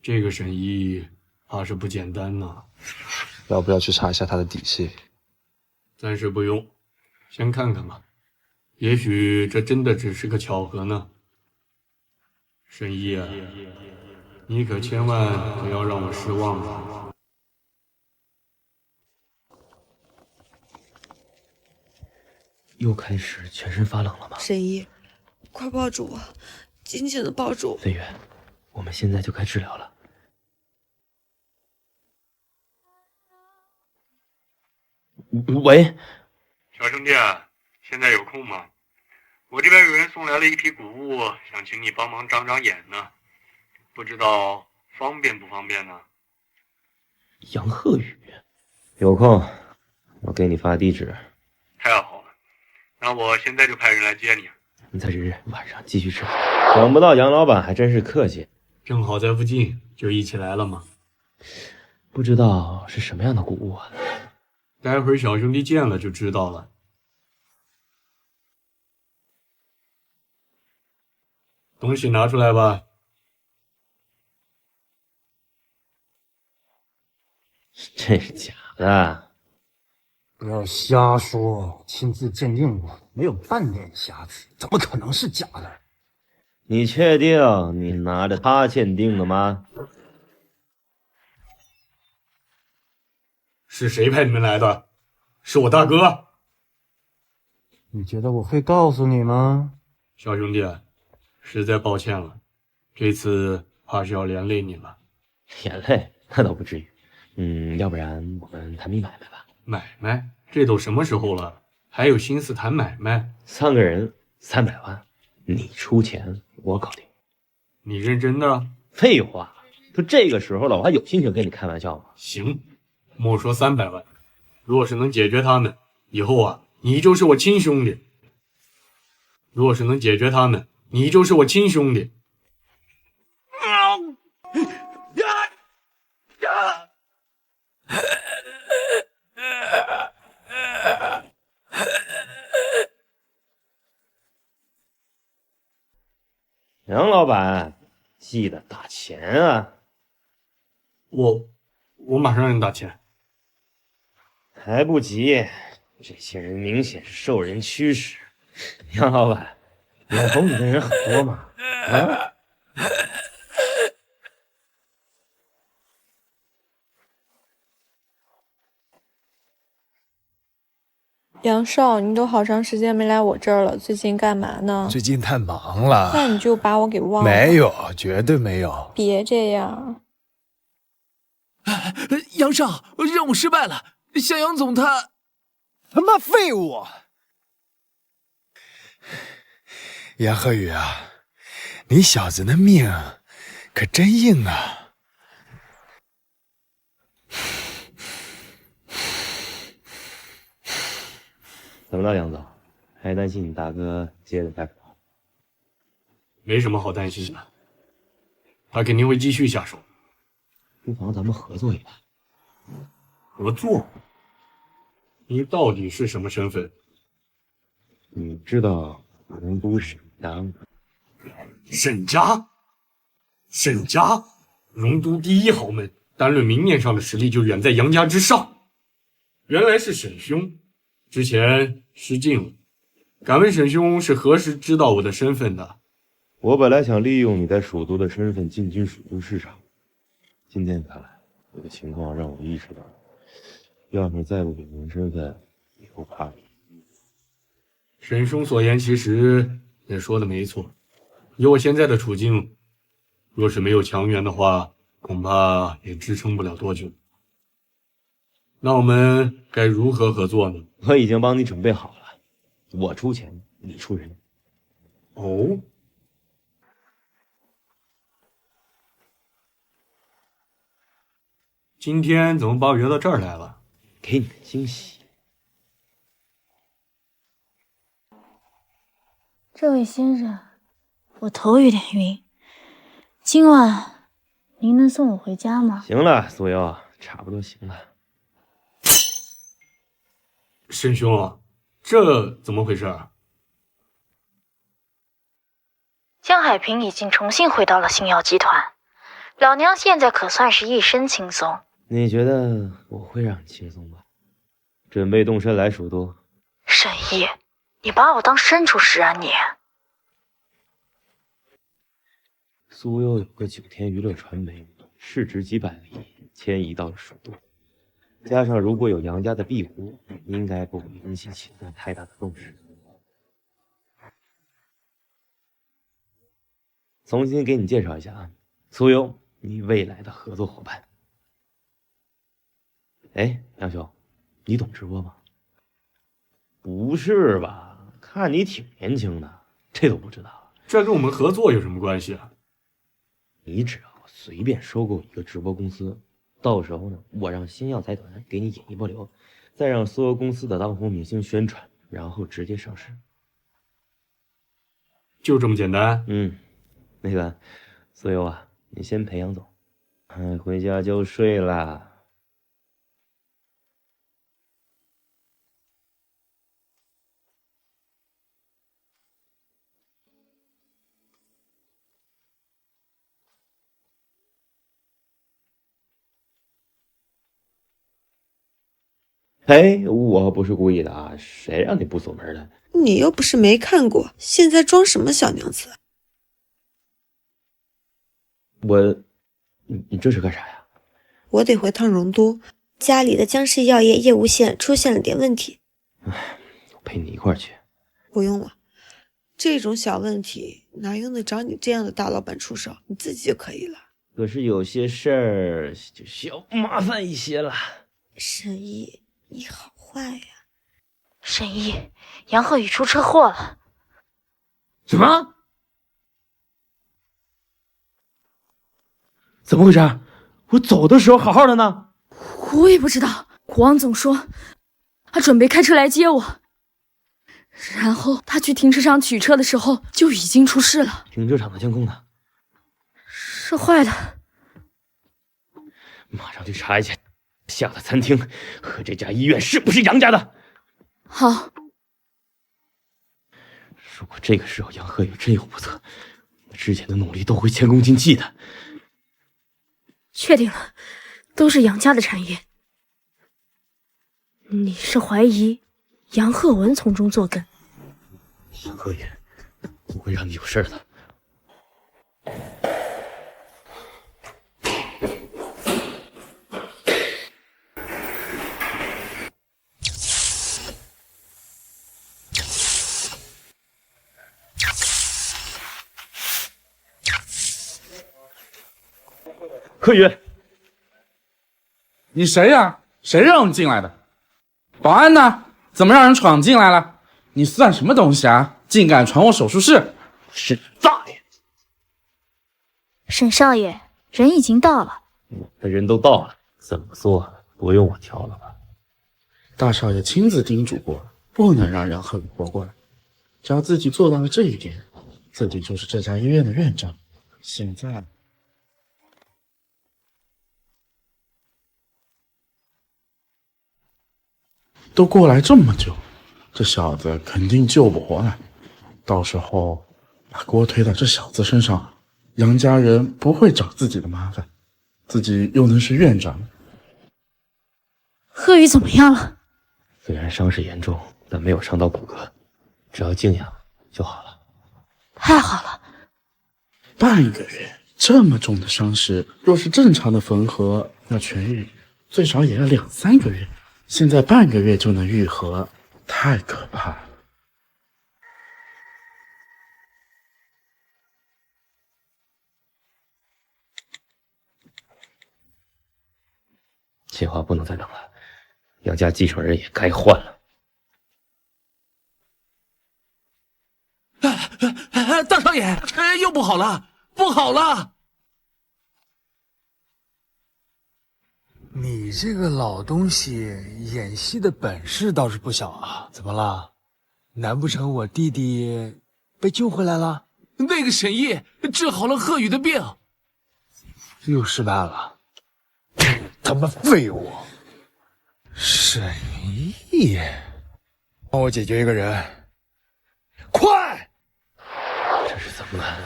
这个沈毅怕是不简单呐。
要不要去查一下他的底细？
暂时不用，先看看吧。也许这真的只是个巧合呢。沈一啊，你可千万不要让我失望了。
又开始全身发冷了吗？
沈一，快抱住我，紧紧的抱住我。
飞跃，我们现在就该治疗了。喂，
小兄弟，现在有空吗？我这边有人送来了一批谷物，想请你帮忙长长眼呢，不知道方便不方便呢？
杨鹤宇，有空我给你发地址。
太好了，那我现在就派人来接你。
你再忍忍，晚上继续吃。想不到杨老板还真是客气，
正好在附近，就一起来了嘛。
不知道是什么样的谷物啊？
待会儿小兄弟见了就知道了。东西拿出来吧。
这是假的。
不要瞎说，亲自鉴定过，没有半点瑕疵，怎么可能是假的？
你确定你拿着它鉴定的吗？
是谁派你们来的？是我大哥。
你觉得我会告诉你吗？
小兄弟，实在抱歉了，这次怕是要连累你了。
连累？那倒不至于。要不然我们谈笔买卖吧。
买卖？这都什么时候了，还有心思谈买卖
？3个人300万，你出钱，我搞定。
你认真的？
废话，都这个时候了，我还有心情跟你开玩笑吗？
行，莫说300万，若是能解决他们，以后啊，你就是我亲兄弟。若是能解决他们，你就是我亲兄弟。
杨老板，记得打钱啊！
我马上让你打钱。
还不急，这些人明显是受人驱使。杨老板，眼红你的人很多嘛？啊？
杨少，你都好长时间没来我这儿了，最近干嘛呢？
最近太忙了。
那你就把我给忘了？
没有，绝对没有。
别这样。
杨少，任务失败了，向杨总他
妈废物！杨鹤宇啊，你小子的命可真硬啊！
怎么了，杨总？还担心你大哥接着干什么？
没什么好担心的，他肯定会继续下手。
不妨咱们合作一把。
合作？你到底是什么身份？
你知道龙都沈家吗？
沈家？沈家，龙都第一豪门，单论明面上的实力就远在杨家之上。原来是沈兄，之前失敬了。敢问沈兄是何时知道我的身份的？
我本来想利用你在蜀都的身份进军蜀都市场，今天看来，这个情况让我意识到，要是再不给您身份，以后怕是……
沈兄所言其实也说的没错，以我现在的处境，若是没有强援的话，恐怕也支撑不了多久。那我们该如何合作呢？
我已经帮你准备好了，我出钱，你出人。
哦。今天怎么把我约到这儿来了？
给你个惊喜。
这位先生，我头有点晕，今晚您能送我回家吗？
行了，苏瑶，差不多行了。
沈兄，这怎么回事啊？
江海平已经重新回到了星耀集团，老娘现在可算是一身轻松。
你觉得我会让你轻松吗？准备动身来首都。
沈毅，你把我当牲畜使啊你！
苏州有个9天娱乐传媒，市值几百个亿，迁移到了首都。加上如果有杨家的庇护，应该不会引起秦国太大的重视。重新给你介绍一下啊，苏幽，你未来的合作伙伴。哎，杨兄，你懂直播吗？不是吧？看你挺年轻的，这都不知道。
这跟我们合作有什么关系啊？
你只要随便收购一个直播公司，到时候呢，我让星耀财团给你引一波流，再让所有公司的当红明星宣传，然后直接上市。
就这么简单？
那个苏幽啊，你先陪杨总，回家就睡啦。哎，我不是故意的啊，谁让你不锁门的？
你又不是没看过，现在装什么小娘子？
你这是干啥呀？
我得回趟荣都，家里的江氏药业业务线出现了点问题。
我陪你一块儿去。
不用了，这种小问题哪用得着你这样的大老板出手？你自己就可以了。
可是有些事儿就需要麻烦一些了。
沈毅，你好坏呀！
沈毅，杨鹤宇出车祸了。
什么？怎么回事？我走的时候好好的呢。
我也不知道，王总说他准备开车来接我，然后他去停车场取车的时候就已经出事了。
停车场的监控呢？
是坏的。
马上去查一下下的餐厅和这家医院是不是杨家的。
好。
如果这个时候杨鹤宇真有不测，之前的努力都会前功尽弃的。
确定了，都是杨家的产业。你是怀疑杨鹤文从中作梗？
杨鹤宇不会让你有事的。
柯宇，你谁呀？谁让你进来的？保安呢？怎么让人闯进来了？你算什么东西啊？竟敢闯我手术室！
是大爷！
沈少爷，人已经到了。
我的人都到了，怎么做不用我挑了吧？
大少爷亲自叮嘱过了，不能让杨鹤宇活过来。只要自己做到了这一点，自己就是这家医院的院长。现在。都过来这么久，这小子肯定救不活来。到时候把锅推到这小子身上，杨家人不会找自己的麻烦，自己又能是院长。
鹤宇怎么样了？
虽然伤势严重，但没有伤到骨骼，只要静养就好了。
太好了！
半个月，这么重的伤势，若是正常的缝合，要痊愈最少也要2、3个月。现在半个月就能愈合，太可怕了。
计划不能再等了，杨家继承人也该换了。
大少爷，又不好了，不好了！
你这个老东西演戏的本事倒是不小啊，怎么了？难不成我弟弟被救回来了？
那个沈毅治好了鹤宇的病，
又失败了，他妈废物！沈毅，帮我解决一个人，快！
这是怎么了？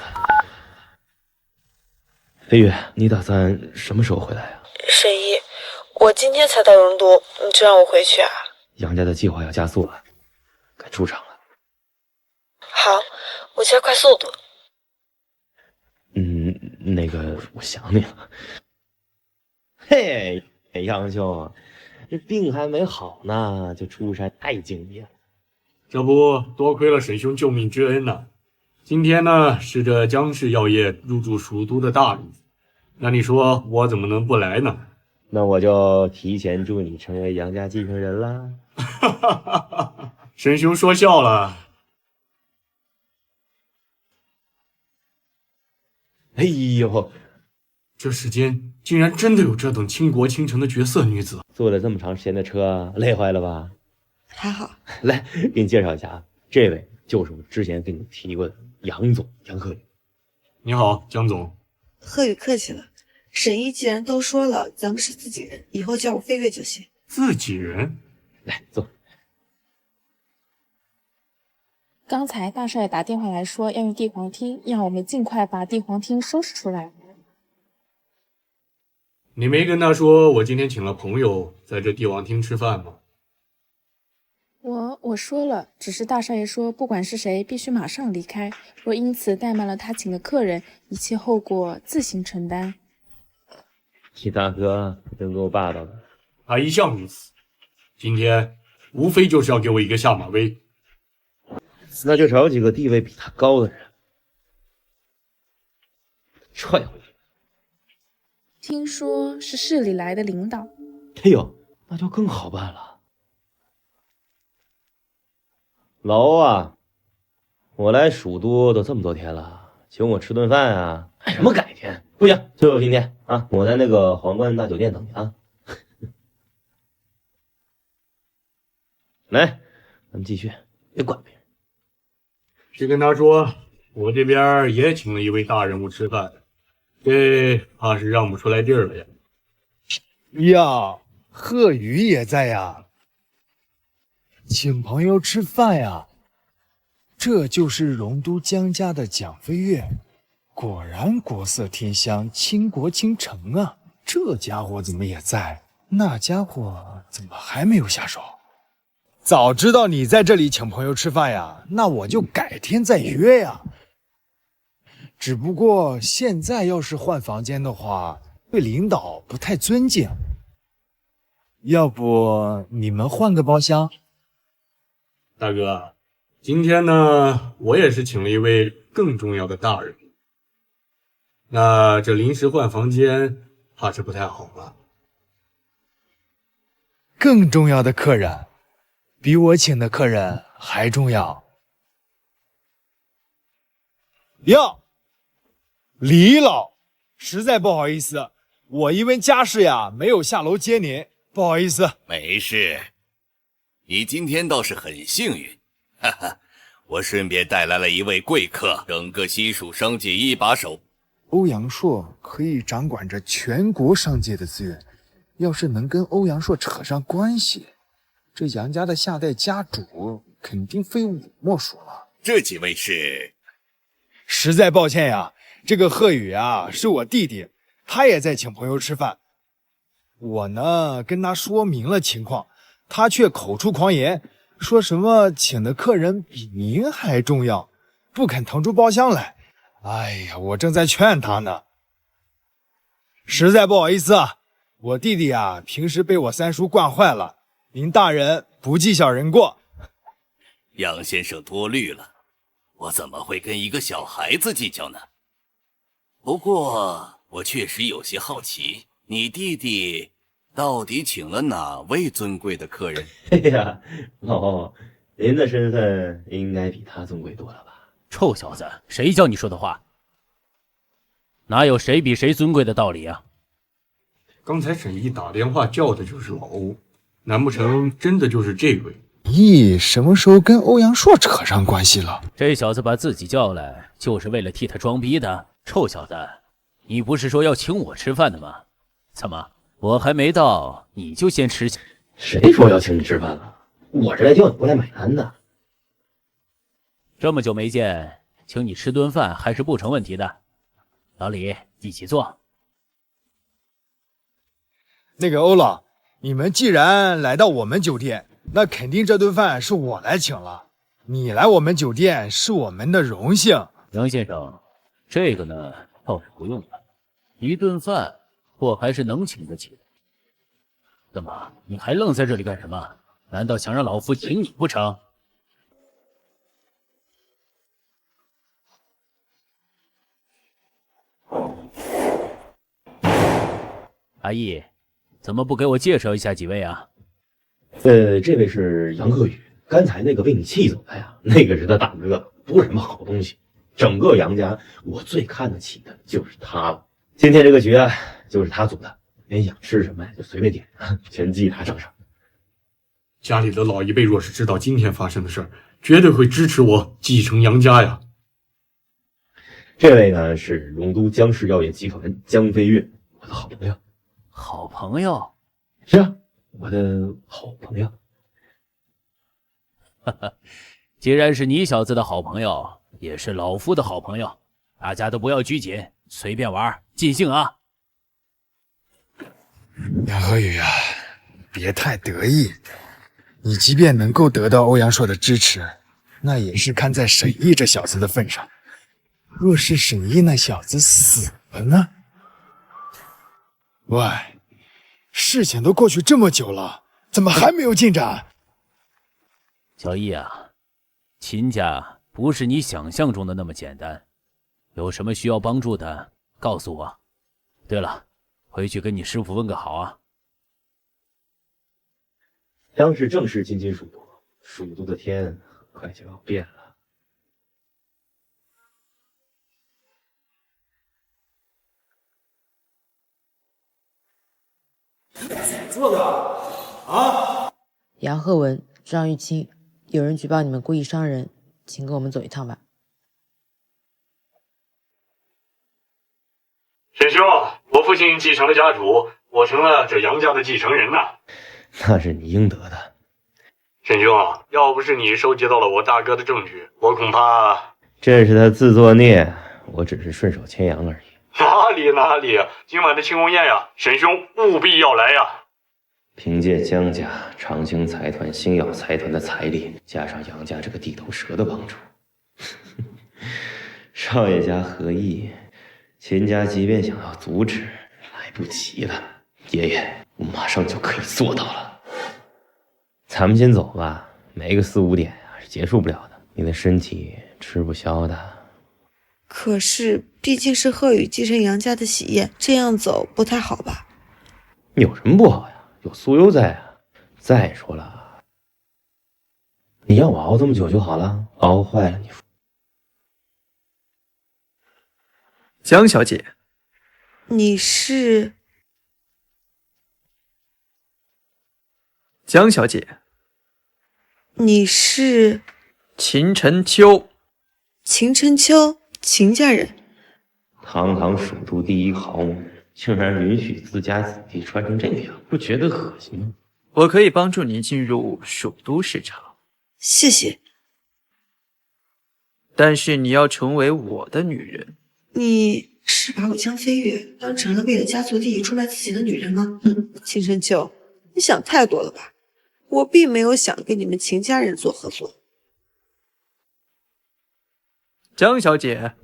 飞宇，你打算什么时候回来啊？
沈毅，我今天才到荣都，你就让我回去啊？
杨家的计划要加速了，该出场了。
好，我加快速度。
那个，我想你了。嘿，杨兄，这病还没好呢，就出山太敬业了。
这不多亏了沈兄救命之恩呢。今天呢是这江氏药业入驻蜀都的大日子，那你说我怎么能不来呢？
那我就提前祝你成为杨家继承人啦。
沈兄说笑了。
哎呦，
这世间竟然真的有这等倾国倾城的绝色女子！
坐了这么长时间的车，累坏了吧？
还好。
来，给你介绍一下啊，这位就是我之前跟你提过的杨总杨鹤宇。
你好，江总。
鹤宇客气了，沈一既然都说了，咱们是自己人，以后叫我飞跃就行。
自己人？
来坐。
刚才大帅打电话来说要用帝皇厅，让我们尽快把帝皇厅收拾出来。
你没跟他说我今天请了朋友在这帝王厅吃饭吗？
我说了，只是大少爷说不管是谁必须马上离开，若因此怠慢了他请的客人，一切后果自行承担。
你大哥真够霸道的。
他一向如此，今天无非就是要给我一个下马威。
那就找几个地位比他高的人踹回去。
听说是市里来的领导。
哎呦，那就更好办了。老欧啊，我来蜀都都这么多天了，请我吃顿饭啊？还什么改天？不行，就有今天啊！我在那个皇冠大酒店等你啊。来，咱们继续，别管别人。
去跟他说，我这边也请了一位大人物吃饭，这怕是让不出来地儿了呀。
呀，贺宇也在呀，请朋友吃饭呀。这就是荣都江家的蒋飞跃，果然国色天香，倾国倾城啊！这家伙怎么也在？那家伙怎么还没有下手？早知道你在这里请朋友吃饭呀，那我就改天再约呀。只不过现在要是换房间的话，对领导不太尊敬。要不你们换个包厢？
大哥，今天呢，我也是请了一位更重要的大人，那这临时换房间怕是不太好了。
更重要的客人？比我请的客人还重要。哟，李老，实在不好意思，我因为家事呀，没有下楼接您，不好意思。
没事，你今天倒是很幸运，哈哈，我顺便带来了一位贵客，整个西蜀商界一把手。
欧阳硕可以掌管着全国商界的资源，要是能跟欧阳硕扯上关系，这杨家的下代家主肯定非我莫属了。
这几位是？
实在抱歉呀，这个贺宇啊是我弟弟，他也在请朋友吃饭。我呢跟他说明了情况，他却口出狂言，说什么请的客人比您还重要，不肯腾出包厢来。哎呀，我正在劝他呢。实在不好意思啊，我弟弟啊平时被我三叔惯坏了，您大人不计小人过。
杨先生多虑了，我怎么会跟一个小孩子计较呢？不过我确实有些好奇，你弟弟到底请了哪位尊贵的客人？
哎呀，老欧，您的身份应该比他尊贵多了吧？
臭小子，谁叫你说的话？哪有谁比谁尊贵的道理啊？
刚才沈毅打电话叫的就是老欧，难不成真的就是这位？
咦，什么时候跟欧阳硕扯上关系了？
这小子把自己叫来，就是为了替他装逼的。臭小子，你不是说要请我吃饭的吗？怎么，我还没到，你就先吃？
谁说要请你吃饭了？我这来叫你过来买单的。
这么久没见，请你吃顿饭还是不成问题的。老李，一起坐。
那个欧老，你们既然来到我们酒店，那肯定这顿饭是我来请了。你来我们酒店是我们的荣幸。
杨先生，这个呢倒是不用了，一顿饭我还是能请得起的。怎么，你还愣在这里干什么？难道想让老夫请你不成？阿义，怎么不给我介绍一下几位啊？
这位是杨鹤宇，刚才那个被你气走的呀，那个是他大哥，不是什么好东西。整个杨家，我最看得起的就是他了。今天这个局啊，就是他组的，连想吃什么呀就随便点，全记他账上。
家里的老一辈若是知道今天发生的事儿，绝对会支持我继承杨家呀。
这位呢是龙都江氏药业集团江飞跃，我的好朋友。
好朋友？
是啊，我的好朋友。
哈哈，既然是你小子的好朋友，也是老夫的好朋友，大家都不要拘谨，随便玩，尽兴啊！
杨鹤宇啊，别太得意。你即便能够得到欧阳硕的支持，那也是看在沈毅这小子的份上。若是沈毅那小子死了呢？喂，事情都过去这么久了，怎么还没有进展？
小易啊，秦家不是你想象中的那么简单，有什么需要帮助的，告诉我。对了，回去跟你师傅问个好啊。
当是正式进京蜀都，蜀都的天很快就要变了。
做的啊！
杨鹤文、张玉清，有人举报你们故意伤人，请跟我们走一趟吧。
沈兄，我父亲继承了家主，我成了这杨家的继承人呐。
那是你应得的。
沈兄，要不是你收集到了我大哥的证据，我恐怕……
这是他自作孽，我只是顺手牵羊而已。
哪里，今晚的庆功宴呀，沈兄务必要来呀！
凭借江家、长兴财团、星耀财团的财力，加上杨家这个地头蛇的帮助，少爷家何意？秦家即便想要阻止，来不及了。爷爷，我马上就可以做到了。咱们先走吧，没个4、5点啊是结束不了的。你的身体吃不消的。
可是毕竟是鹤宇继承杨家的喜宴，这样走不太好吧？
有什么不好呀？有苏优在啊。再说了，你让我熬这么久就好了，熬坏了你。
江小姐，
你是？
江小姐，
你是？
秦晨秋。
秦晨秋，秦家人。
堂堂蜀都第一豪门，竟然允许自家子弟穿成这个样，不觉得恶心吗？
我可以帮助你进入蜀都市场，
谢谢。
但是你要成为我的女人。
你是把我江飞跃当成了为了家族利益出卖自己的女人吗？秦晨秋，你想太多了吧？我并没有想跟你们秦家人做合作。
江小姐，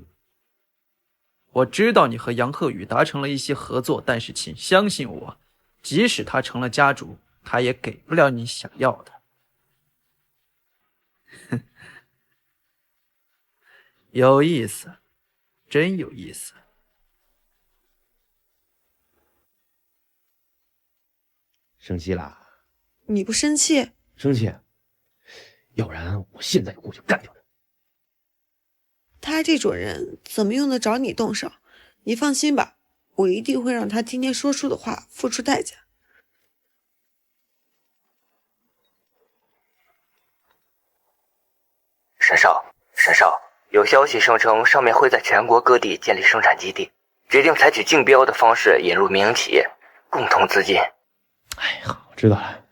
我知道你和杨鹤宇达成了一些合作，但是请相信我，即使他成了家主，他也给不了你想要的。哼，有意思，真有意思。
生气啦？
你不生气？
生气，要不然我现在就过去干掉他。
他这种人怎么用得着你动手？你放心吧，我一定会让他今天说出的话付出代价。
沈少，有消息声称上面会在全国各地建立生产基地，决定采取竞标的方式引入民营企业，共同资金。
哎，好，我知道了。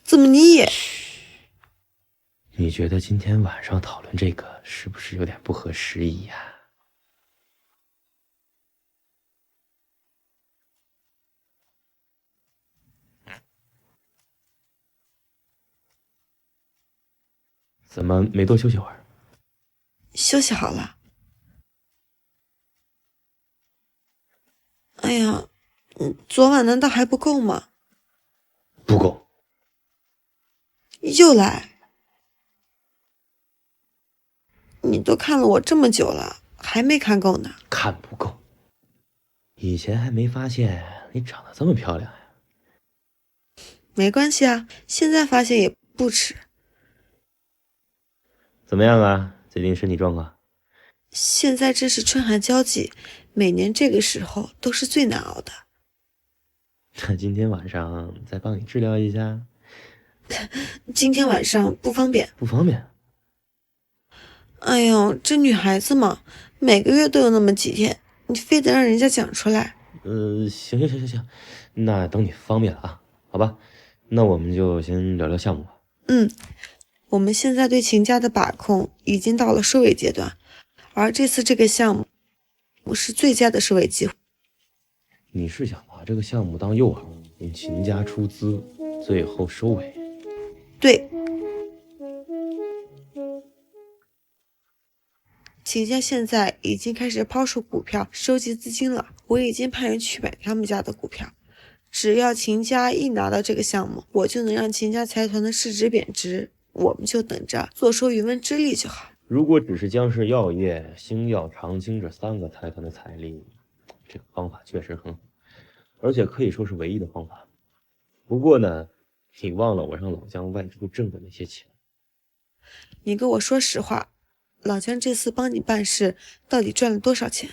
怎么你也？
你觉得今天晚上讨论这个是不是有点不合时宜呀？怎么没多休息会儿？
休息好了。哎呀，昨晚难道还不够吗？
不够。
又来？你都看了我这么久了，还没看够呢。
看不够。以前还没发现你长得这么漂亮呀。
没关系啊，现在发现也不迟。
怎么样啊？最近身体状况？
现在这是春寒交际，每年这个时候都是最难熬的。
那今天晚上再帮你治疗一下。
今天晚上不方便。
不方便？
哎呦，这女孩子嘛，每个月都有那么几天，你非得让人家讲出来。
行，那等你方便了啊，好吧？那我们就先聊聊项目吧。
我们现在对秦家的把控已经到了收尾阶段，而这次这个项目是最佳的收尾机会。
你是想把这个项目当诱饵，引秦家出资，最后收尾？
对。秦家现在已经开始抛售股票，收集资金了。我已经派人去买他们家的股票。只要秦家一拿到这个项目，我就能让秦家财团的市值贬值，我们就等着坐收渔翁之利就好。
如果只是江氏药业、星耀、长青这3个财团的财力，这个方法确实很好，而且可以说是唯一的方法。不过呢，你忘了我让老姜外出挣的那些钱。
你跟我说实话，老姜这次帮你办事到底赚了多少钱？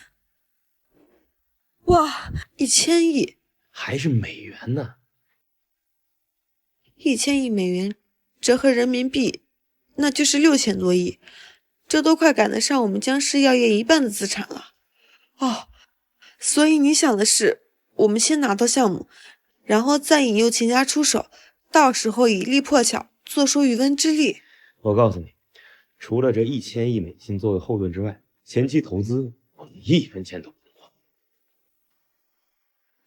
哇，1000亿！
还是美元呢
？1000亿美元折合人民币，那就是6000多亿，这都快赶得上我们江氏药业一半的资产了。哦，所以你想的是，我们先拿到项目，然后再引诱秦家出手，到时候以力破巧，坐收渔翁之利。
我告诉你，除了这1000亿美金作为后盾之外，前期投资我们1分钱都不花。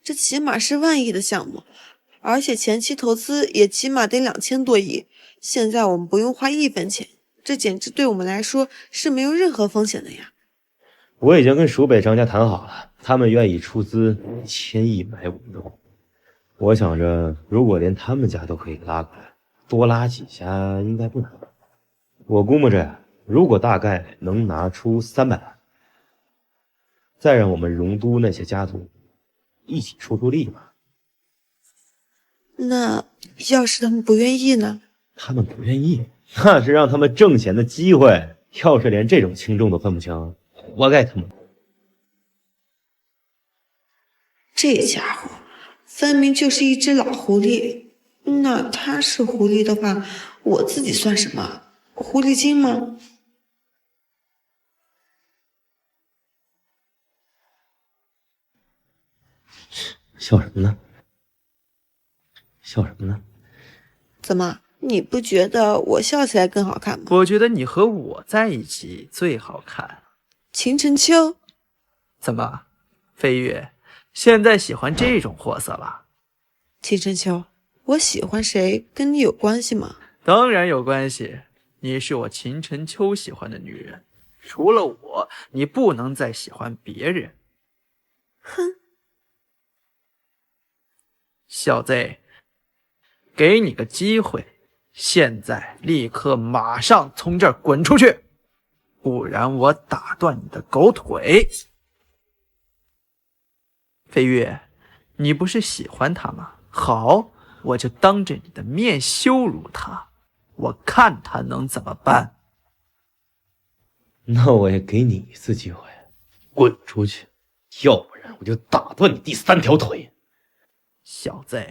这起码是万亿的项目，而且前期投资也起码得2000多亿。现在我们不用花1分钱，这简直对我们来说是没有任何风险的呀。
我已经跟蜀北张家谈好了，他们愿意出资1000亿买我们的股。我想着，如果连他们家都可以拉过来，多拉几家应该不难。我估摸着呀，如果大概能拿出300万，再让我们荣都那些家族一起出力嘛。
那要是他们不愿意呢？
他们不愿意，那是让他们挣钱的机会。要是连这种轻重都分不清，活该他们。
这家伙分明就是一只老狐狸。那他是狐狸的话，我自己算什么？狐狸精吗？
笑什么呢？笑什么呢？
怎么，你不觉得我笑起来更好看吗？
我觉得你和我在一起最好看。
秦晨秋，
怎么，飞跃，现在喜欢这种货色了？
秦晨秋，我喜欢谁跟你有关系吗？
当然有关系，你是我秦晨秋喜欢的女人，除了我，你不能再喜欢别人。
哼，
小子，给你个机会，现在立刻马上从这儿滚出去，不然我打断你的狗腿。飞跃，你不是喜欢他吗？好，我就当着你的面羞辱他，我看他能怎么办。
那我也给你一次机会，滚出去，要不然我就打断你第3条腿。
小子，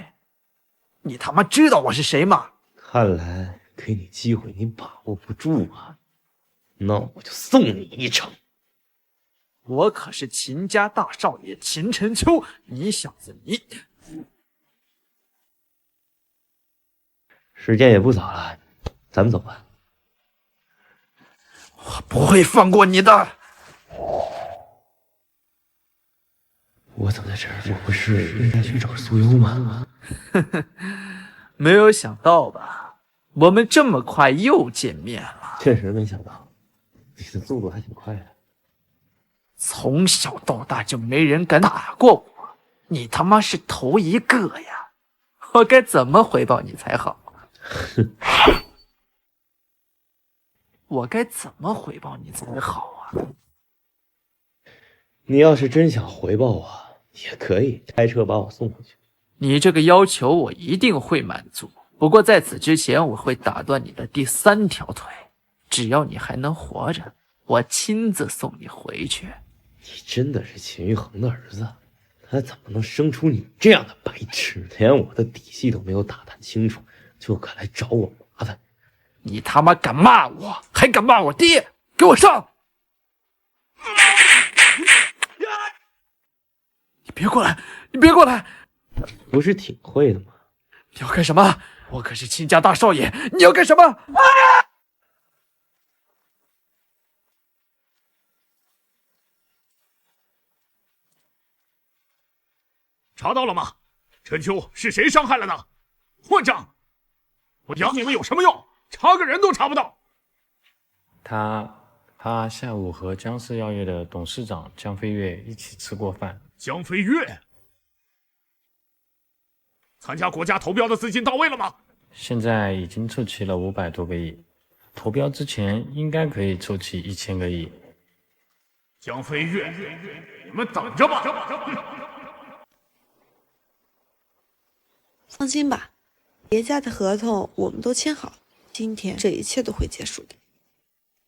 你他妈知道我是谁吗？
看来给你机会你把握不住啊，那我就送你一程。
我可是秦家大少爷秦晨秋，你小子你……
时间也不早了，咱们走吧。
我不会放过你的。
我怎么在这儿？我不是应该去找苏优吗？
没有想到吧，我们这么快又见面了。
确实没想到，你的速度还挺快的。
从小到大就没人敢打过我，你他妈是头一个呀！我该怎么回报你才好？我该怎么回报你才好啊？
你要是真想回报我，也可以开车把我送回去。
你这个要求我一定会满足，不过在此之前，我会打断你的第3条腿。只要你还能活着，我亲自送你回去。
你真的是秦玉衡的儿子？他怎么能生出你这样的白痴？连我的底细都没有打探清楚，就敢来找我麻烦？
你他妈敢骂我，还敢骂我爹！给我上！你别过来！你别过来！
不是挺会的吗？
你要干什么？我可是秦家大少爷！你要干什么？
查到了吗？陈秋是谁伤害了呢？混账！我养你们有什么用？查个人都查不到。
他下午和江氏药业的董事长江飞跃一起吃过饭。
江飞跃参加国家投标的资金到位了吗？
现在已经凑齐了500多个亿，投标之前应该可以凑齐1000个亿。
江飞跃，你们等着吧！
放心吧，别家的合同我们都签好了，今天这一切都会结束的。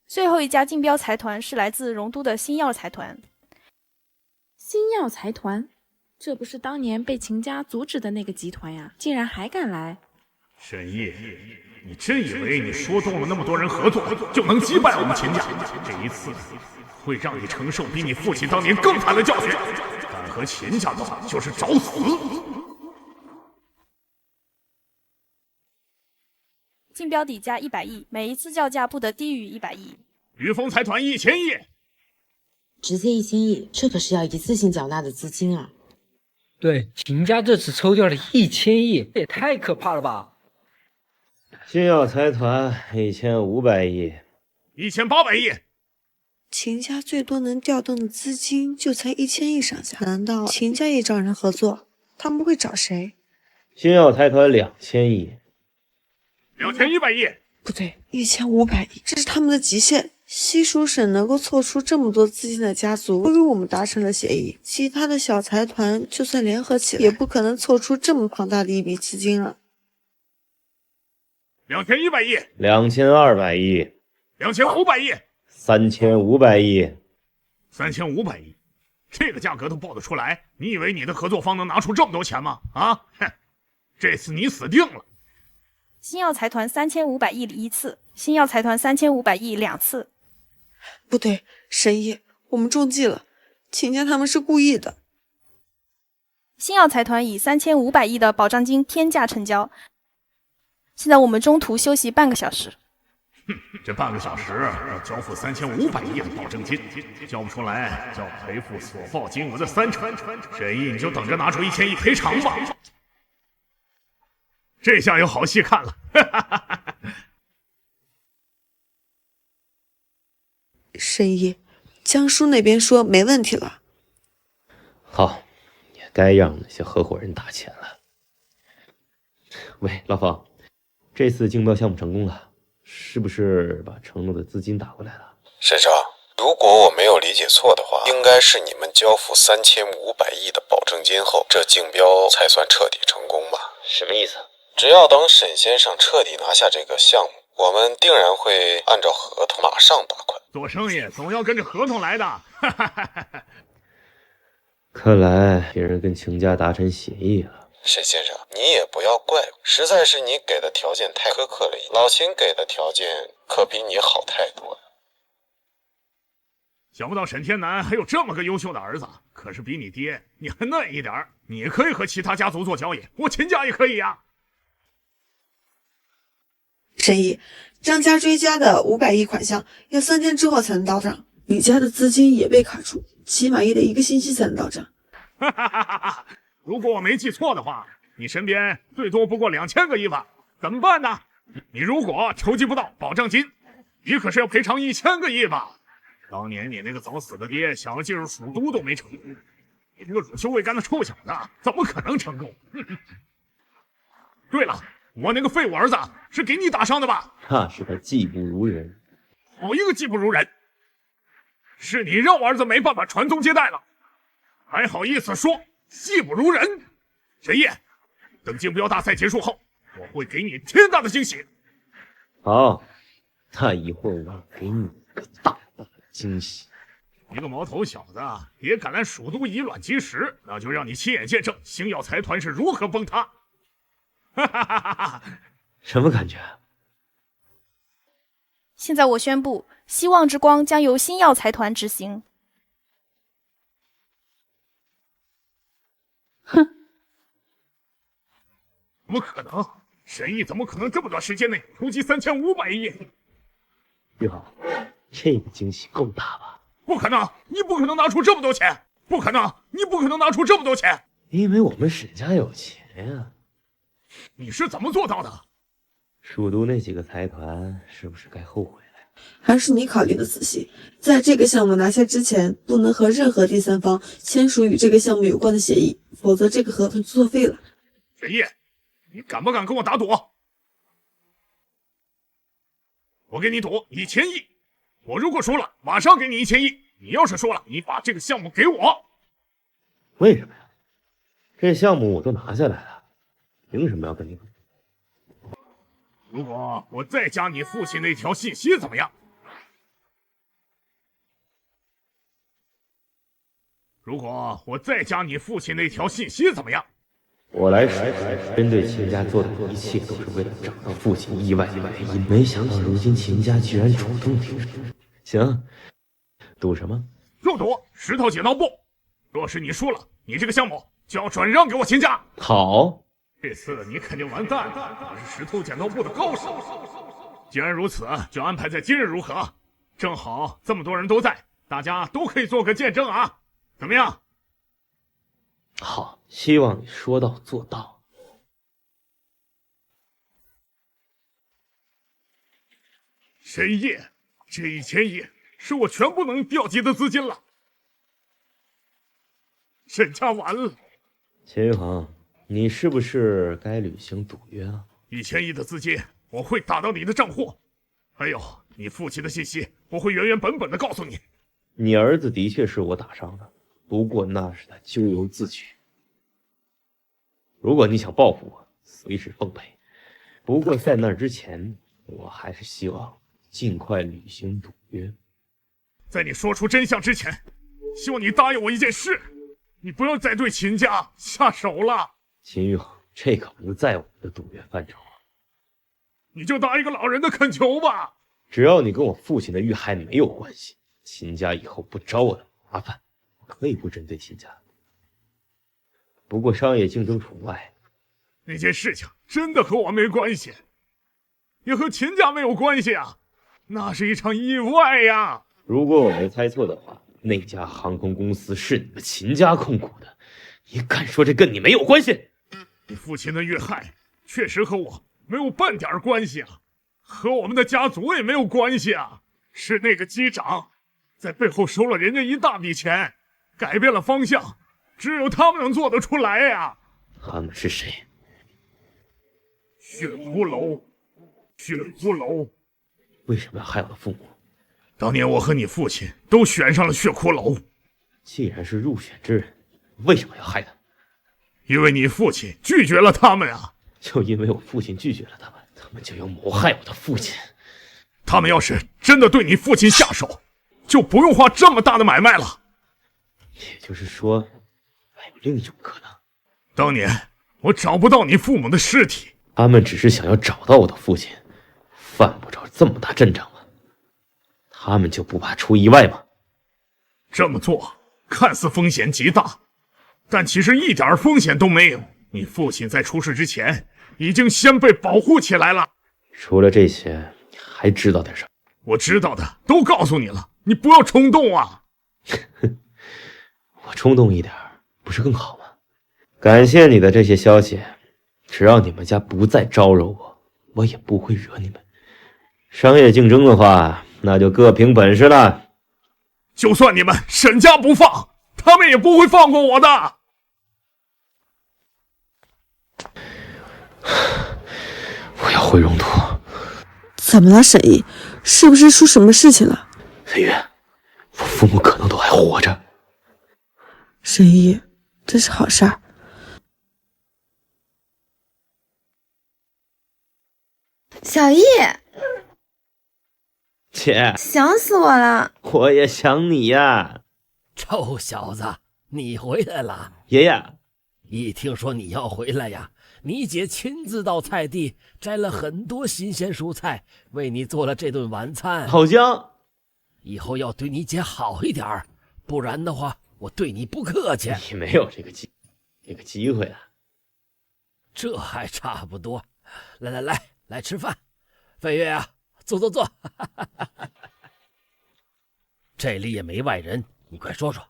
最后一家竞标财团是来自荣都的星耀财团。
星耀财团，这不是当年被秦家阻止的那个集团呀，竟然还敢来！
沈毅，你真以为你说动了那么多人合作，就能击败我们秦家？这一次会让你承受比你父亲当年更惨的教训。敢和秦家斗，就是找死！
竞标底价100亿，每一次叫价不得低于100亿。
裕丰财团1000亿，
直接1000亿，这可是要一次性缴纳的资金啊！
对，秦家这次抽掉了1000亿，也太可怕了吧！
星耀财团1500亿
，1800亿。
秦家最多能调动的资金就才1000亿上下，难道秦家也找人合作？他们会找谁？
星耀财团2000亿
，2100亿。
不对，1500亿，这是他们的极限。西蜀省能够凑出这么多资金的家族，都与我们达成了协议，其他的小财团就算联合起来，也不可能凑出这么庞大的一笔资金了。
2100亿
，2200亿
，2500亿
，3500亿
，3500亿，这个价格都报得出来，你以为你的合作方能拿出这么多钱吗？啊，哼，这次你死定了。
星耀财团3500亿1次，星耀财团3500亿2次。
不对，沈毅，我们中计了，秦家他们是故意的。
星耀财团以3500亿的保障金天价成交，现在我们中途休息半个小时。
哼，这半个小时要交付3500亿的保证金，交不出来就要赔付所报金额的30%。沈毅，你就等着拿出1000亿赔偿吧。这下有好戏看了。
沈毅，江叔那边说没问题了。
好，也该让那些合伙人打钱了。喂，老方，这次竞标项目成功了，是不是把承诺的资金打过来了？
沈少，如果我没有理解错的话，应该是你们交付3500亿的保证金后，这竞标才算彻底成功吧？
什么意思？
只要等沈先生彻底拿下这个项目，我们定然会按照合同马上打款。
做生意总要跟着合同来的。
看来别人跟秦家达成协议了。
沈先生，你也不要怪我，实在是你给的条件太苛刻了一点，老秦给的条件可比你好太多了。
想不到沈天南还有这么个优秀的儿子，可是比你爹你还嫩一点。你可以和其他家族做交易，我秦家也可以呀。
沈毅，张家追加的500亿款项要3天之后才能到账，你家的资金也被卡住，起码也得1个星期才能到账。
如果我没记错的话，你身边最多不过2000个亿吧？怎么办呢？你如果筹集不到保证金，你可是要赔偿1000个亿吧？当年你那个早死的爹想要进入蜀都都没成功，你这个乳臭未干的臭小子，怎么可能成功？对了，我那个废物儿子是给你打伤的吧？
那是他技不如人。
好一个技不如人！是你让我儿子没办法传宗接代了，还好意思说技不如人？沈烨，等竞标大赛结束后，我会给你天大的惊喜。
好，那一会儿我给你个大大的惊喜。
一个毛头小子也敢来蜀都以卵击石，那就让你亲眼见证星耀财团是如何崩塌。哈哈哈哈哈！
什么感觉？
现在我宣布，希望之光将由星耀财团执行。
哼！怎么可能？沈毅怎么可能这么短时间内筹集3500亿？
玉豪，这个惊喜够大吧？
不可能！你不可能拿出这么多钱！不可能！你不可能拿出这么多钱！
因为我们沈家有钱呀。
你是怎么做到的？
蜀都那几个财团是不是该后悔了？
还是你考虑的仔细，在这个项目拿下之前，不能和任何第三方签署与这个项目有关的协议，否则这个合同就作废了。
沈烨，你敢不敢跟我打赌？我跟你赌1000亿，我如果输了，马上给你1000亿；你要是输了，你把这个项目给我。
为什么呀？这项目我都拿下来了，凭什么要跟你赌？
如果我再加你父亲那条信息怎么样？如果我再加你父亲那条信息怎么样？
我来时针对秦家做的一切都是为了找到父亲意外的原因，没想到如今秦家居然主动提出。行，赌什么？
就赌石头剪刀布。若是你输了，你这个项目就要转让给我秦家。
好。
这次你肯定完蛋了，我是石头剪刀布的高手。既然如此，就安排在今日如何？正好这么多人都在，大家都可以做个见证啊！怎么样？
好，希望你说到做到。
沈烨，这1000亿是我全部能调集的资金了。沈家完了。
秦玉航，你是不是该履行赌约啊
？1000亿的资金我会打到你的账户，还有你父亲的信息，我会原原本本的告诉你。
你儿子的确是我打伤的，不过那是他咎由自取。如果你想报复我，随时奉陪。不过在那之前，我还是希望尽快履行赌约。
在你说出真相之前，希望你答应我一件事，你不要再对秦家下手了。
秦玉航，这可不在我们的赌约范畴啊。
你就当一个老人的恳求吧。
只要你跟我父亲的遇害没有关系，秦家以后不找我的麻烦，我可以不针对秦家。不过商业竞争除外。
那件事情真的和我没关系，也和秦家没有关系啊，那是一场意外呀。
如果我没猜错的话，那家航空公司是你们秦家控股的，你敢说这跟你没有关系？
你父亲的遇害确实和我没有半点关系啊，和我们的家族也没有关系啊，是那个机长在背后收了人家一大笔钱，改变了方向，只有他们能做得出来呀。
他们是谁？
血骷髅，血骷髅。
为什么要害我的父母？
当年我和你父亲都选上了血骷髅。
既然是入选之人，为什么要害他？
因为你父亲拒绝了他们啊。
就因为我父亲拒绝了他们，他们就要谋害我的父亲。
他们要是真的对你父亲下手，就不用花这么大的买卖了。
也就是说，还有另一种可能。
当年我找不到你父母的尸体，
他们只是想要找到我的父亲，犯不着这么大阵仗吗？他们就不怕出意外吗？
这么做看似风险极大，但其实一点风险都没有。你父亲在出事之前已经先被保护起来了。
除了这些，你还知道点什么？
我知道的都告诉你了，你不要冲动啊。
我冲动一点不是更好吗？感谢你的这些消息，只要你们家不再招惹我，我也不会惹你们。商业竞争的话，那就各凭本事了。
就算你们沈家不放，他们也不会放过我的。
我要回荣都。
怎么了，沈毅？是不是出什么事情了？
飞跃，我父母可能都还活着。
沈毅，这是好事儿。
小易，
姐，
想死我了！
我也想你呀。
臭小子，你回来了！
爷爷，
一听说你要回来呀，你姐亲自到菜地摘了很多新鲜蔬菜，为你做了这顿晚餐。
好香！
以后要对你姐好一点，不然的话，我对你不客气。
你没有这个机会啊。
这还差不多。来吃饭。飞跃啊，坐。这里也没外人，你快说说，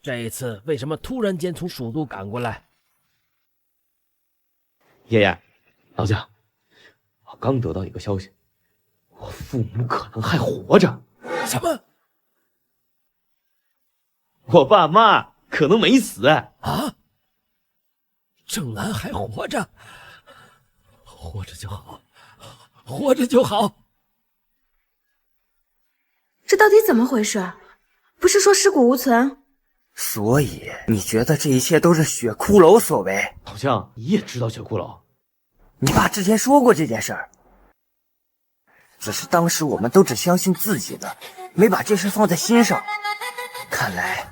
这一次为什么突然间从蜀都赶过来？
爷爷，老将，我刚得到一个消息，我父母可能还活着。
什么？
我爸妈可能没死
啊！郑南还活着，活着就好，活着就好。
这到底怎么回事？不是说尸骨无存？
所以你觉得这一切都是血骷髅所为？
好像你也知道血骷髅。
你爸之前说过这件事儿，只是当时我们都只相信自己的，没把这事放在心上。看来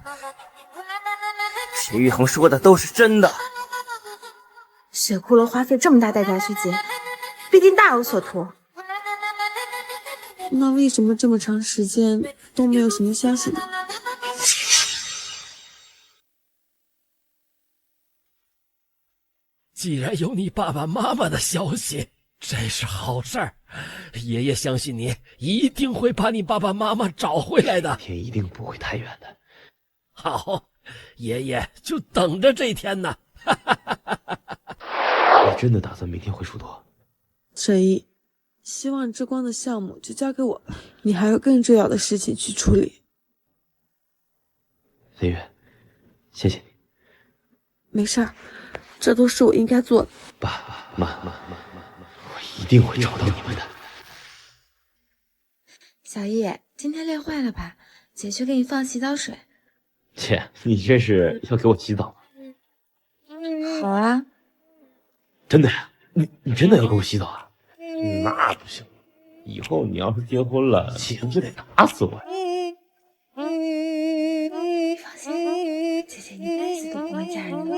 血玉衡说的都是真的。
血骷髅花费这么大代价去劫，必定大有所图。
那为什么这么长时间都没有什么消息呢？
既然有你爸爸妈妈的消息，这是好事儿。爷爷相信你一定会把你爸爸妈妈找回来的，
天一定不会太远的。
好，爷爷就等着这天呢。
你真的打算明天回蜀都？
沈毅，希望之光的项目就交给我吧，你还有更重要的事情去处理。
飞跃，谢谢你。
没事儿，这都是我应该做的。
爸妈，我一定会找到你们的。
小易，今天累坏了吧？姐去给你放洗澡水。
姐，你这是要给我洗澡吗？
好啊。
真的呀？你真的要给我洗澡啊？那不行，以后你要是结婚了，姐夫就得打死我呀！
放心，姐姐一辈子都不会嫁人的。